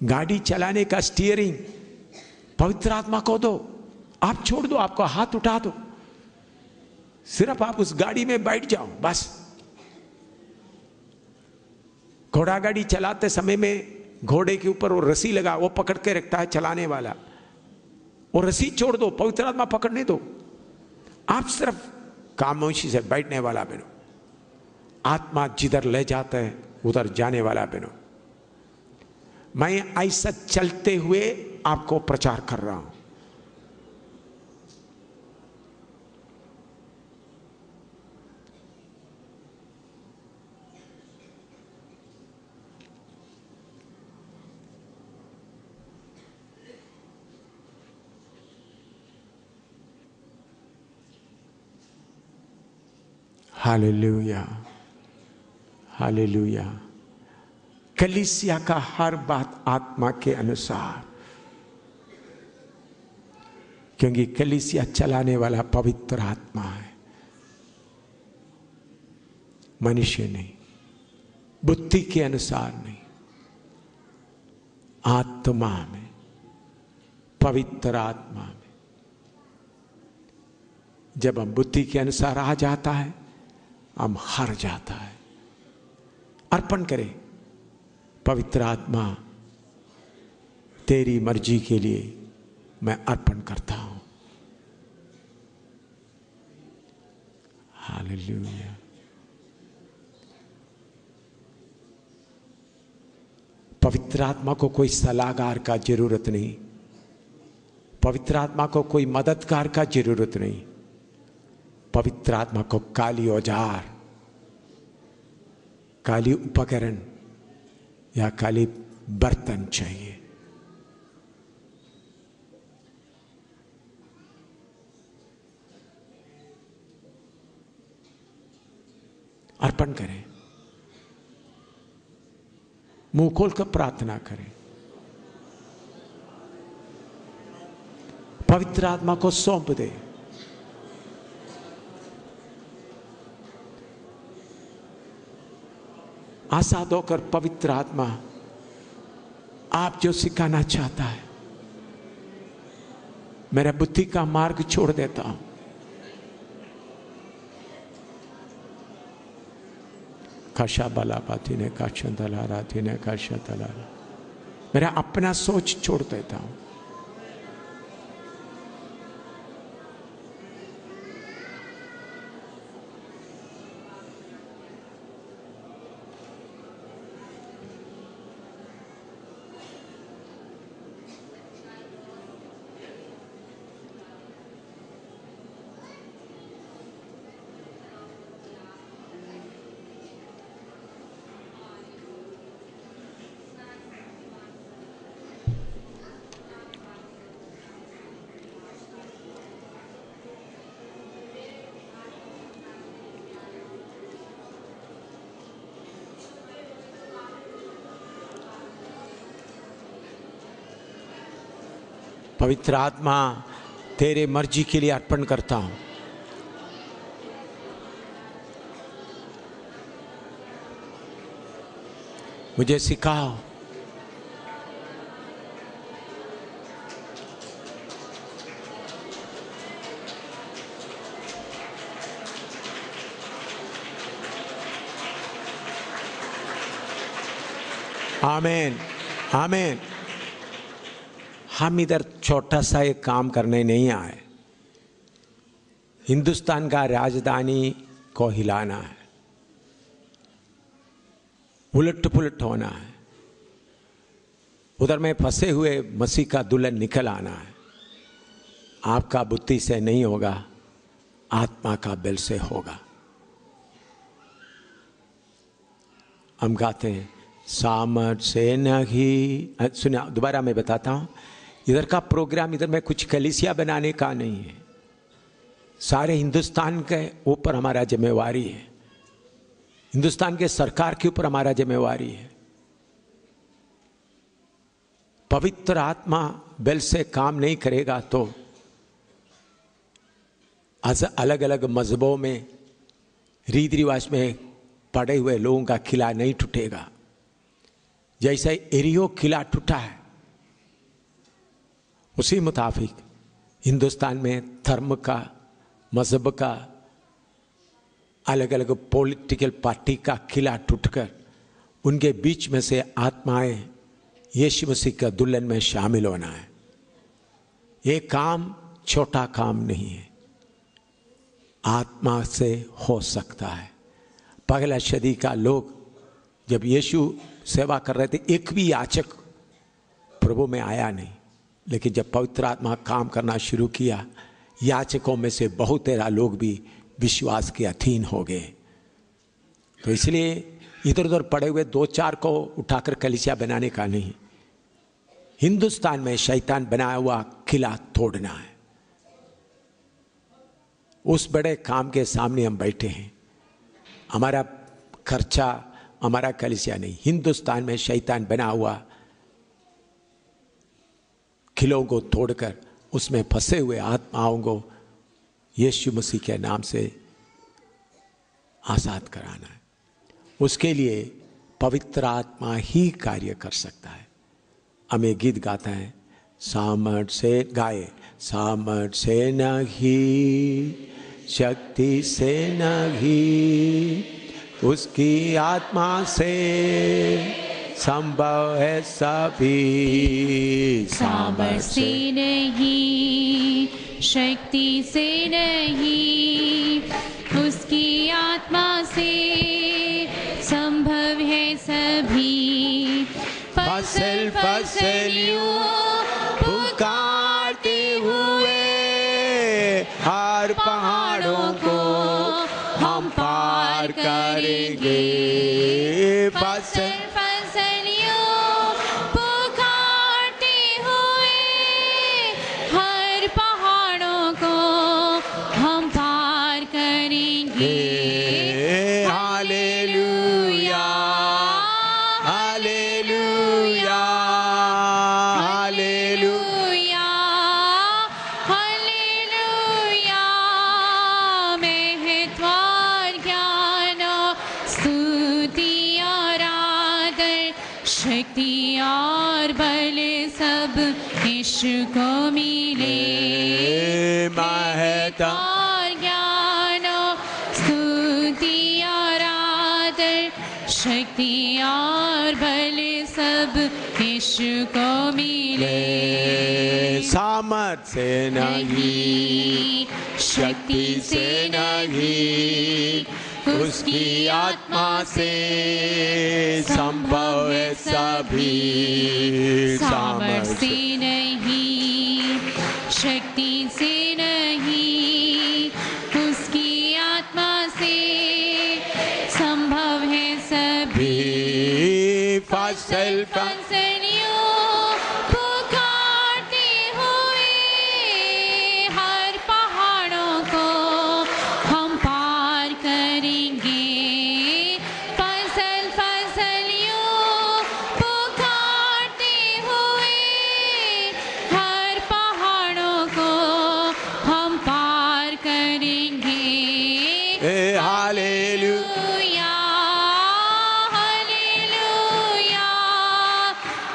गाड़ी चलाने का स्टीयरिंग पवित्र आत्मा को दो, आप छोड़ दो, आपका हाथ उठा दो, सिर्फ आप उस गाड़ी में बैठ जाओ बस। घोड़ा गाड़ी चलाते समय में घोड़े के ऊपर वो रस्सी लगा, वो पकड़ के रखता है चलाने वाला, वो रस्सी छोड़ दो, पवित्र आत्मा पकड़ने दो। आप सिर्फ खामोशी से बैठने वाला बनो। आत्मा जिधर ले जाता है उधर जाने वाला बनो। मैं ऐसा चलते हुए आपको प्रचार कर रहा हूं। Hallelujah, hallelujah. कलीसिया का हर बात आत्मा के अनुसार, क्योंकि कलीसिया चलाने वाला पवित्र आत्मा है, मनुष्य नहीं, बुद्धि के अनुसार नहीं, आत्मा में, पवित्र आत्मा में। जब हम बुद्धि के अनुसार आ जाता है, हम हार जाता है। अर्पण करें, पवित्र आत्मा तेरी मर्जी के लिए मैं अर्पण करता हूं। हालेलुया। पवित्र आत्मा को कोई सलाहकार का जरूरत नहीं, पवित्र आत्मा को कोई मददगार का जरूरत नहीं। पवित्र आत्मा को काली औजार, काली उपकरण या काली बर्तन चाहिए। अर्पण करें, मुंह खोलकर प्रार्थना करें, पवित्र आत्मा को सौंप दे। आजाद होकर पवित्र आत्मा आप जो सिखाना चाहता है, मेरा बुद्धि का मार्ग छोड़ देता हूं। काशा बालापाती ने काशा दलाराती ने काशा दलारा, मेरा अपना सोच छोड़ देता हूं। पवित्र आत्मा तेरे मर्जी के लिए अर्पण करता हूं। मुझे सिखाओ, आमीन, आमीन। हम इधर छोटा सा एक काम करने नहीं आए, हिंदुस्तान का राजधानी को हिलाना है, उलट पुलट होना है। उधर में फंसे हुए मसीह का दुल्हन निकल आना है। आपका बुद्धि से नहीं होगा, आत्मा का बल से होगा। हम गाते हैं सामर्थ से नहीं। सुनिए दोबारा मैं बताता हूँ, इधर का प्रोग्राम, इधर में कुछ कलीसिया बनाने का नहीं है। सारे हिंदुस्तान के ऊपर हमारा जिम्मेवारी है, हिंदुस्तान के सरकार के ऊपर हमारा जिम्मेवारी है। पवित्र आत्मा बल से काम नहीं करेगा तो अलग अलग मजहबों में रीति रिवाज में पड़े हुए लोगों का किला नहीं टूटेगा। जैसे एरियो किला टूटा है, उसी मुताबिक हिंदुस्तान में धर्म का, मजहब का, अलग अलग पॉलिटिकल पार्टी का किला टूटकर उनके बीच में से आत्माएं यीशु मसीह का दुल्हन में शामिल होना है। ये काम छोटा काम नहीं है, आत्मा से हो सकता है। पहला सदी का लोग जब यीशु सेवा कर रहे थे, एक भी याचक प्रभु में आया नहीं, लेकिन जब पवित्र आत्मा काम करना शुरू किया, याचकों में से बहुत तेरा लोग भी विश्वास के अधीन हो गए। तो इसलिए इधर उधर पड़े हुए दो चार को उठाकर कलीसिया बनाने का नहीं, हिंदुस्तान में शैतान बनाया हुआ किला तोड़ना है। उस बड़े काम के सामने हम बैठे हैं। हमारा खर्चा, हमारा कलीसिया नहीं, हिंदुस्तान में शैतान बना हुआ किलों को तोड़कर उसमें फंसे हुए आत्माओं को यीशु मसीह के नाम से आजाद कराना है। उसके लिए पवित्र आत्मा ही कार्य कर सकता है। हम एक गीत गाते हैं, सामर्थ से गाए, सामर्थ से नहीं, शक्ति से नहीं, उसकी आत्मा से संभव है सभी। सामर्थ से नहीं, शक्ति से नहीं, उसकी आत्मा से संभव है सभी। फसल फसलियों पुकारते हुए हर पहाड़ों को हम पार करेंगे। फसल फसलियों पुकारते हुए हर पहाड़ों को हम पार करेंगे। Hallelujah, hallelujah, hallelujah, hallelujah. महत्व और ज्ञान, स्तुति और आदर, शक्ति और बल सब यीशु को मिले। महत्व और ज्ञान, स्तुति और आदर, शक्ति और बल सब यीशु को मिले। सामर्थ से नहीं, शक्ति से नहीं, उसकी आत्मा से संभव है सभी। सामर्थ से नहीं, शक्ति से नहीं, उसकी आत्मा से संभव है सभी। फसल फसलियों पुकारते हुए हर पहाड़ों को हम पार करेंगे। फसल फसलियों पुकारते हुए हर पहाड़ों को हम पार करेंगे। Hallelujah, hallelujah,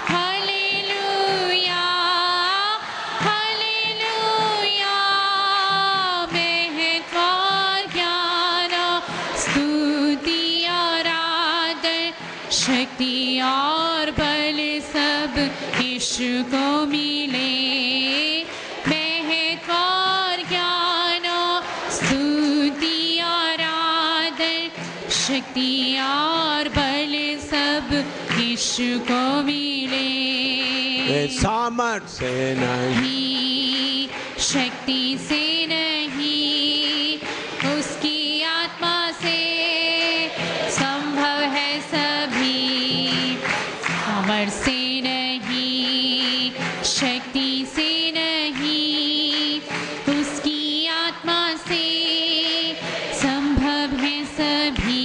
hallelujah, hallelujah. महत्व और ज्ञान, स्तुति और आदर, शक्ति और बल सब यीशु को मिले। महत्व और ज्ञान, स्तुति और आदर, शक्ति और बल सब यीशु को मिले। सामर्थ से नहीं, शक्ति से नहीं, उसकी आत्मा से संभव है सभी। सामर्थ से नहीं, शक्ति से नहीं, उसकी आत्मा से संभव है सभी।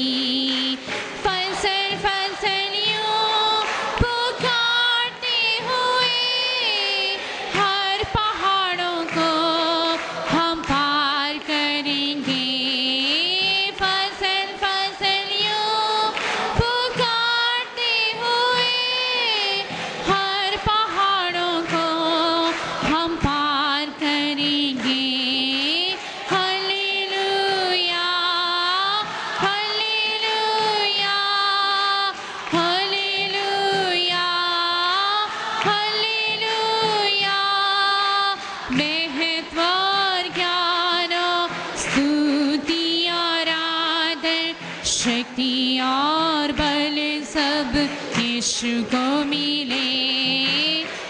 यीशु को मिले।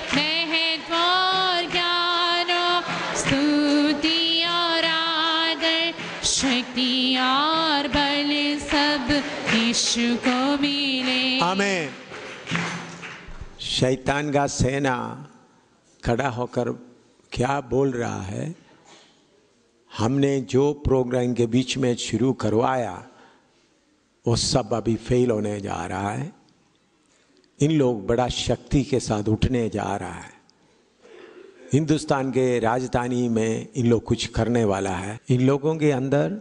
महत्व और ज्ञान, स्तुति और आदर, शक्ति और बल सब यीशु को मिले। आमीन। शैतान का सेना खड़ा होकर क्या बोल रहा है? हमने जो प्रोग्राम के बीच में शुरू करवाया वो सब अभी फेल होने जा रहा है। इन लोग बड़ा शक्ति के साथ उठने जा रहा है। हिंदुस्तान के राजधानी में इन लोग कुछ करने वाला है। इन लोगों के अंदर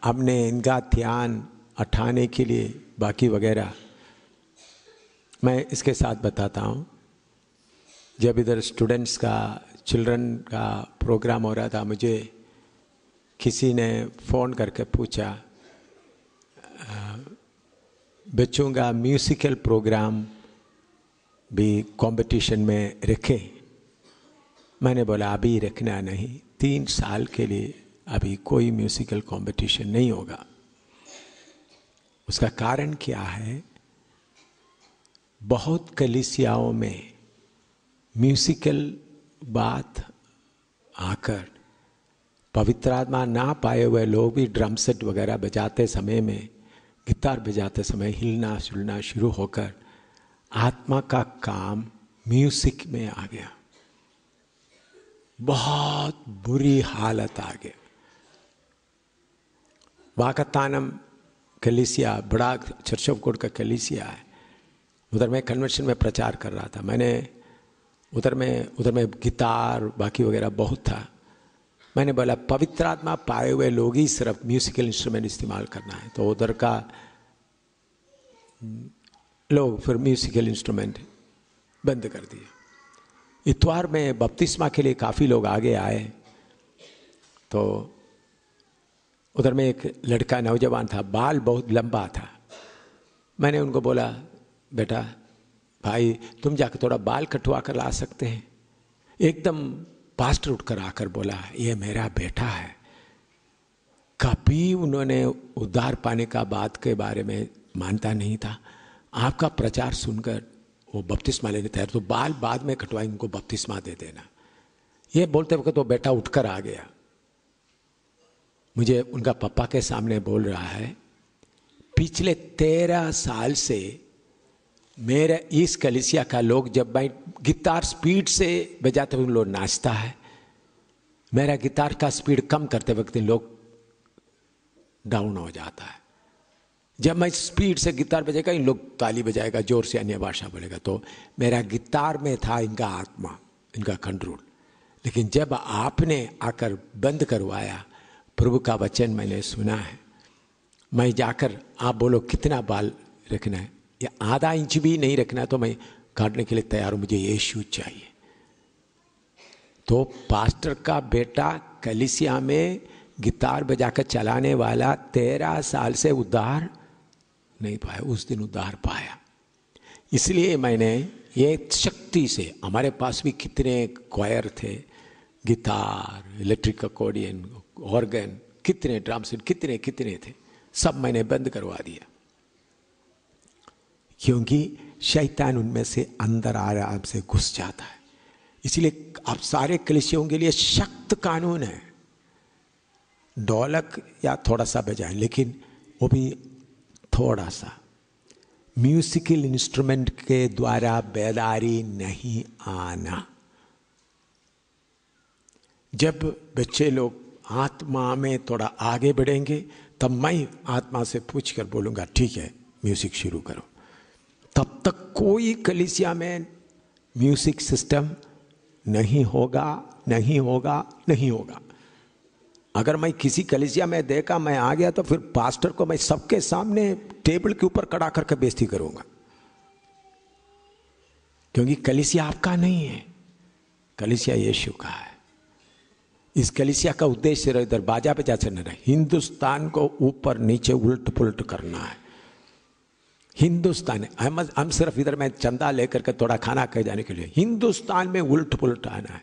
हमने इनका ध्यान हटाने के लिए बाकी वगैरह मैं इसके साथ बताता हूँ। जब इधर स्टूडेंट्स का, चिल्ड्रन का प्रोग्राम हो रहा था, मुझे किसी ने फ़ोन करके पूछा बच्चों का म्यूज़िकल प्रोग्राम भी कंपटीशन में रखें। मैंने बोला अभी रखना नहीं, 3 साल के लिए अभी कोई म्यूज़िकल कंपटीशन नहीं होगा। उसका कारण क्या है? बहुत कलीसियाओं में म्यूज़िकल बात आकर पवित्र आत्मा ना पाए हुए लोग भी ड्रम सेट वगैरह बजाते समय में, गिटार बजाते समय हिलना झुलना शुरू होकर आत्मा का काम म्यूजिक में आ गया। बहुत बुरी हालत आ गया। वाकतानम कलीसिया, बड़ा चर्च ऑफ गॉड का कलीसिया है, उधर मैं कन्वेंशन में प्रचार कर रहा था। मैंने उधर में गिटार बाकी वगैरह बहुत था। मैंने बोला पवित्र आत्मा पाए हुए लोग ही सिर्फ म्यूजिकल इंस्ट्रूमेंट इस्तेमाल करना है। तो उधर का लोग फिर म्यूजिकल इंस्ट्रूमेंट बंद कर दिए। इतवार में बपतिस्मा के लिए काफ़ी लोग आगे आए। तो उधर में एक लड़का नौजवान था, बाल बहुत लंबा था। मैंने उनको बोला बेटा भाई तुम जाकर थोड़ा बाल कटवा कर ला सकते हैं? एकदम पास्टर उठकर आकर बोला ये मेरा बेटा है। कभी उन्होंने उद्धार पाने का बात के बारे में मानता नहीं था। आपका प्रचार सुनकर वो बपतिस्मा लेने तैयार, तो बाल बाद में कटवाएंगे, उनको बपतिस्मा दे देना। ये बोलते वक्त तो बेटा उठकर आ गया। मुझे उनका पापा के सामने बोल रहा है पिछले 13 साल से मेरे इस कलीसिया का लोग जब मैं गिटार स्पीड से बजाते हुए लोग नाचता है, मेरा गिटार का स्पीड कम करते वक्त लोग डाउन हो जाता है। जब मैं स्पीड से गिटार बजाएगा इन लोग ताली बजाएगा, जोर से अन्य भाषा बोलेगा। तो मेरा गिटार में था इनका आत्मा, इनका कंट्रोल। लेकिन जब आपने आकर बंद करवाया, प्रभु का वचन मैंने सुना है, मैं जाकर आप बोलो कितना बाल रखना है, या आधा इंच भी नहीं रखना तो मैं काटने के लिए तैयार हूं, मुझे यीशु चाहिए। तो पास्टर का बेटा कलीसिया में गिटार बजाकर चलाने वाला 13 साल से उद्धार नहीं पाया, उस दिन उद्धार पाया। इसलिए मैंने ये शक्ति से, हमारे पास भी कितने क्वायर थे, गिटार, इलेक्ट्रिक अकॉर्डियन, ऑर्गन, कितने ड्रम सेट, कितने थे, सब मैंने बंद करवा दिया। क्योंकि शैतान उनमें से अंदर आराम से घुस जाता है। इसलिए आप सारे कलीसियों के लिए सख्त कानून है, ढोलक या थोड़ा सा बजाएं, लेकिन वो भी थोड़ा सा। म्यूजिकल इंस्ट्रूमेंट के द्वारा बेदारी नहीं आना। जब बच्चे लोग आत्मा में थोड़ा आगे बढ़ेंगे तब मैं आत्मा से पूछ कर बोलूँगा ठीक है म्यूजिक शुरू करो। तब तक कोई कलीसिया में म्यूजिक सिस्टम नहीं होगा, नहीं होगा, नहीं होगा। अगर मैं किसी कलीसिया में देखा मैं आ गया तो फिर पास्टर को मैं सबके सामने टेबल के ऊपर खड़ा करके बेइज्जती करूँगा, क्योंकि कलीसिया आपका नहीं है, कलीसिया यीशु का है। इस कलीसिया का उद्देश्य इधर बाजा पे जा चलना है, हिंदुस्तान को ऊपर नीचे उलट पुलट करना है। हिंदुस्तान है, हम सिर्फ इधर में चंदा लेकर के थोड़ा खाना खा जाने के लिए, हिंदुस्तान में उलट पुलट आना है।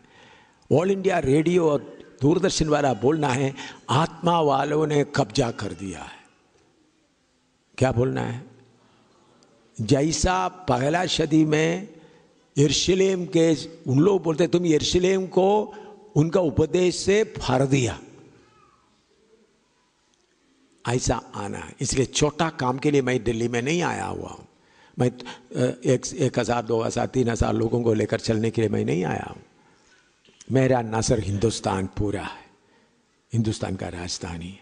ऑल इंडिया रेडियो और दूरदर्शन वाला बोलना है आत्मा वालों ने कब्जा कर दिया है। क्या बोलना है? जैसा पहला सदी में यरूशलेम के उन लोग बोलते तुम यरूशलेम को उनका उपदेश से फाड़ दिया, ऐसा आना है। इसलिए छोटा काम के लिए मैं दिल्ली में नहीं आया हुआ हूँ। मैं 1000, 2000, 3000 लोगों को लेकर चलने के लिए मैं नहीं आया हूँ। मेरा नसर हिंदुस्तान पूरा है, हिंदुस्तान का राजधानी है।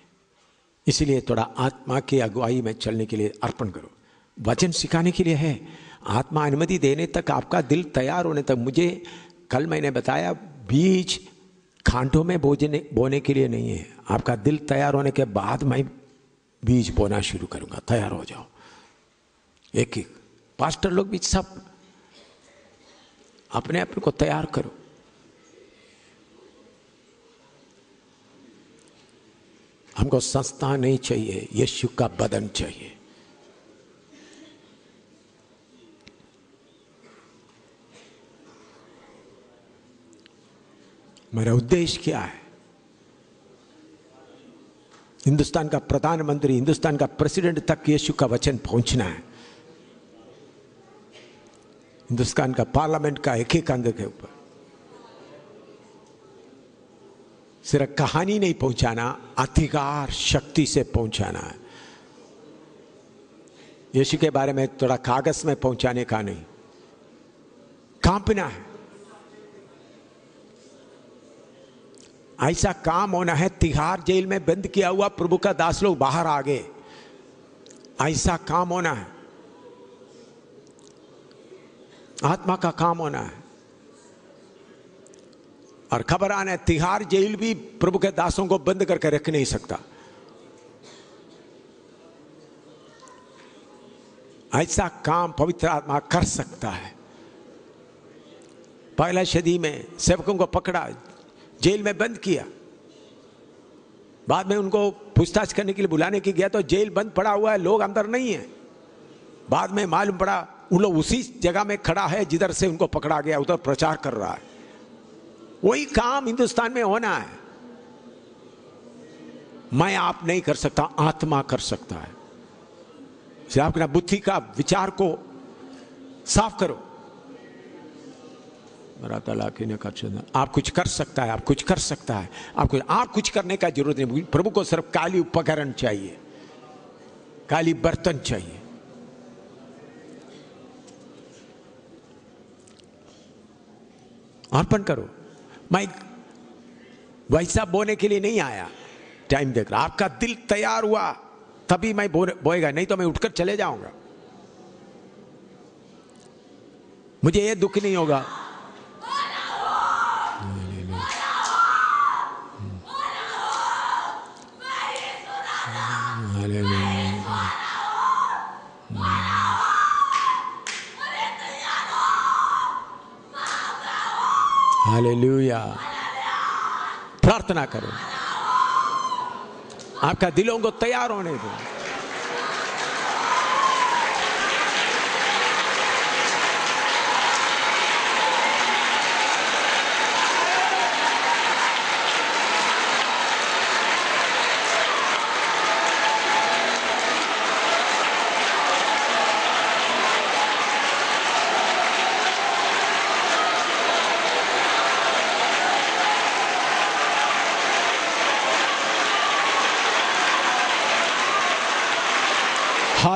इसलिए थोड़ा आत्मा की अगुवाई में चलने के लिए अर्पण करो। वचन सिखाने के लिए है, आत्मा अनुमति देने तक, आपका दिल तैयार होने तक। मुझे कल मैंने बताया बीज खांटों में बोने के लिए नहीं है, आपका दिल तैयार होने के बाद मैं बीज बोना शुरू करूंगा। तैयार हो जाओ, एक एक पास्टर लोग भी सब अपने आप को तैयार करो। हमको संस्था नहीं चाहिए, यीशु का बदन चाहिए। मेरा उद्देश्य क्या है? हिंदुस्तान का प्रधानमंत्री, हिंदुस्तान का प्रेसिडेंट तक यीशु का वचन पहुंचना है। हिंदुस्तान का पार्लियामेंट का एक एक अंग के ऊपर सिर्फ कहानी नहीं पहुंचाना, अधिकार शक्ति से पहुंचाना है। यीशु के बारे में थोड़ा कागज में पहुंचाने का नहीं, कांपना है। ऐसा काम होना है, तिहाड़ जेल में बंद किया हुआ प्रभु का दास लोग बाहर आ गए, ऐसा काम होना है। आत्मा का काम होना है। और खबर आना है तिहाड़ जेल भी प्रभु के दासों को बंद करके रख नहीं सकता। ऐसा काम पवित्र आत्मा कर सकता है। पहला सदी में सेवकों को पकड़ा, जेल में बंद किया, बाद में उनको पूछताछ करने के लिए बुलाने के गया तो जेल बंद पड़ा हुआ है, लोग अंदर नहीं है। बाद में मालूम पड़ा उन लोग उसी जगह में खड़ा है जिधर से उनको पकड़ा गया, उधर प्रचार कर रहा है। वही काम हिंदुस्तान में होना है। मैं आप नहीं कर सकता, आत्मा कर सकता है। सिर्फ अपना बुद्धि का विचार को साफ करो। आप कुछ कर सकता है, आप कुछ कर सकता है, आप कुछ करने का जरूरत नहीं। प्रभु को सिर्फ काली उपकरण चाहिए, काली बर्तन चाहिए। अर्पण करो। मैं वैसा बोने के लिए नहीं आया, टाइम देख रहा। आपका दिल तैयार हुआ तभी मैं बोएगा, नहीं तो मैं उठकर चले जाऊंगा। मुझे ये दुख नहीं होगा। हालेलुया। प्रार्थना करो, आपका दिलों को तैयार होने दो।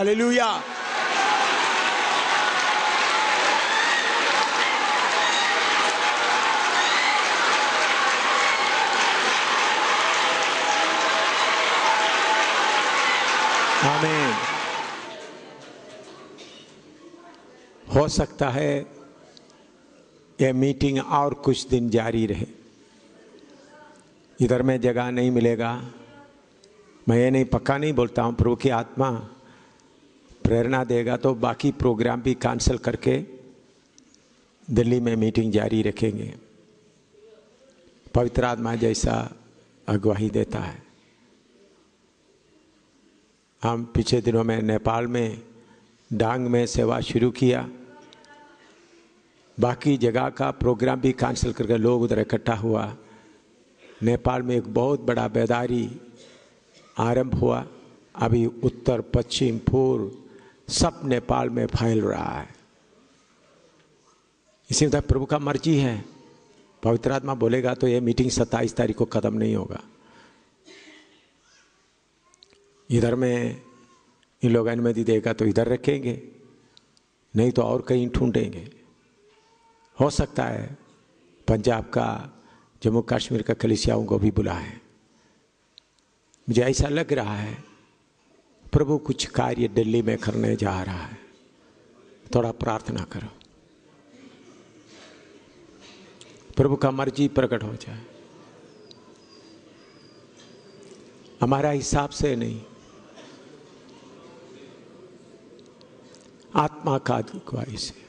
हालेलुया। आमीन। हो सकता है यह मीटिंग और कुछ दिन जारी रहे। इधर में जगह नहीं मिलेगा, मैं ये नहीं पक्का नहीं बोलता हूँ, प्रभु की आत्मा प्रेरणा देगा तो बाकी प्रोग्राम भी कैंसिल करके दिल्ली में मीटिंग जारी रखेंगे। पवित्र आत्मा जैसा अगुवाई देता है। हम पिछले दिनों में नेपाल में डांग में सेवा शुरू किया, बाकी जगह का प्रोग्राम भी कैंसिल करके लोग उधर इकट्ठा हुआ। नेपाल में एक बहुत बड़ा बेदारी आरंभ हुआ। अभी उत्तर पश्चिम पूर्व सब नेपाल में फैल रहा है। इसी तरह प्रभु का मर्जी है, पवित्र आत्मा बोलेगा तो ये मीटिंग 27 तारीख को खत्म नहीं होगा। इधर में इन लोग अनुमति देगा तो इधर रखेंगे, नहीं तो और कहीं ढूंढेंगे। हो सकता है पंजाब का, जम्मू कश्मीर का कलीसियाओं को भी बुलाएं। मुझे ऐसा लग रहा है प्रभु कुछ कार्य दिल्ली में करने जा रहा है। थोड़ा प्रार्थना करो, प्रभु का मर्जी प्रकट हो जाए। हमारा हिसाब से नहीं, आत्मा का अगुवाई से।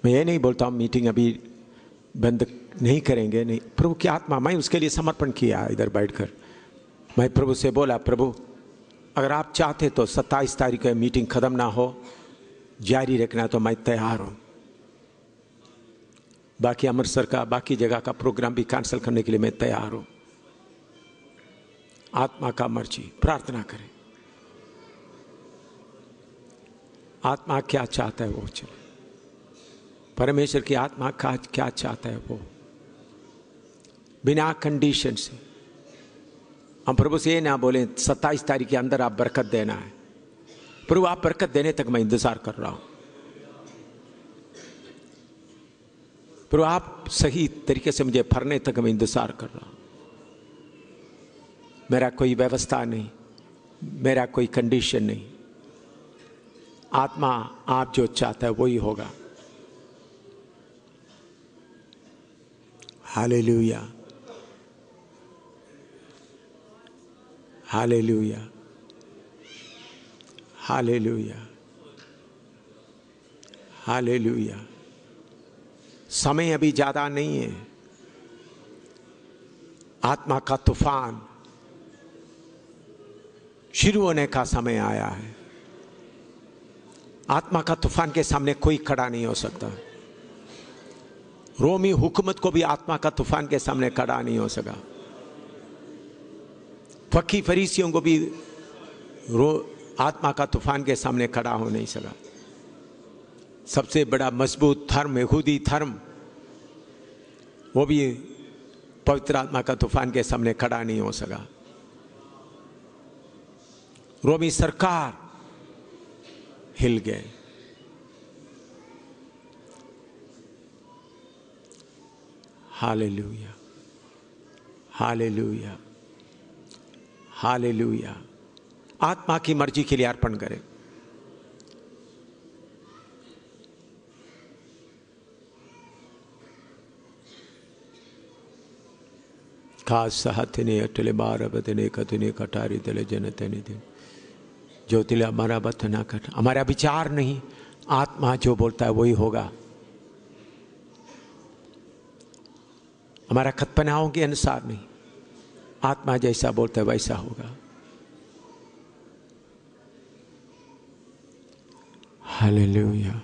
मैं ये नहीं बोलता हूँ मीटिंग अभी बंद नहीं करेंगे, नहीं। प्रभु की आत्मा, मैं उसके लिए समर्पण किया। इधर बैठकर मैं प्रभु से बोला, प्रभु अगर आप चाहते तो 27 तारीख को मीटिंग खत्म ना हो, जारी रखना, तो मैं तैयार हूँ। बाकी अमृतसर का, बाकी जगह का प्रोग्राम भी कैंसिल करने के लिए मैं तैयार हूँ। आत्मा का मर्जी। प्रार्थना करें, आत्मा क्या चाहता है वो चले। परमेश्वर की आत्मा का क्या चाहता है वो, बिना कंडीशन से। हम प्रभु से ये ना बोले 27 तारीख के अंदर आप बरकत देना है। प्रभु आप बरकत देने तक मैं इंतजार कर रहा हूं। प्रभु आप सही तरीके से मुझे फरने तक मैं इंतजार कर रहा हूं। मेरा कोई व्यवस्था नहीं, मेरा कोई कंडीशन नहीं। आत्मा आप जो चाहता है वही होगा। Hallelujah, hallelujah, hallelujah, hallelujah. समय अभी ज्यादा नहीं है। आत्मा का तूफान शुरू होने का समय आया है। आत्मा का तूफान के सामने कोई खड़ा नहीं हो सकता। रोमी हुकूमत को भी आत्मा का तूफान के सामने खड़ा नहीं हो सका। फकी फरीसियों को भी आत्मा का तूफान के सामने खड़ा हो नहीं सका। सबसे बड़ा मजबूत धर्म, यहूदी धर्म, वो भी पवित्र आत्मा का तूफान के सामने खड़ा नहीं हो सका। रोमी सरकार हिल गए। Hallelujah, hallelujah, hallelujah. आत्मा की मर्जी के लिए अर्पण करें। खास सहतने अटले बार बदने कतने कटारी दले जनतने दिन ज्योतिला हमारा बतना कट। हमारा विचार नहीं, आत्मा जो बोलता है वही होगा। हमारा कल्पनाओं के अनुसार नहीं, आत्मा जैसा बोलता है वैसा होगा। हालेलुया।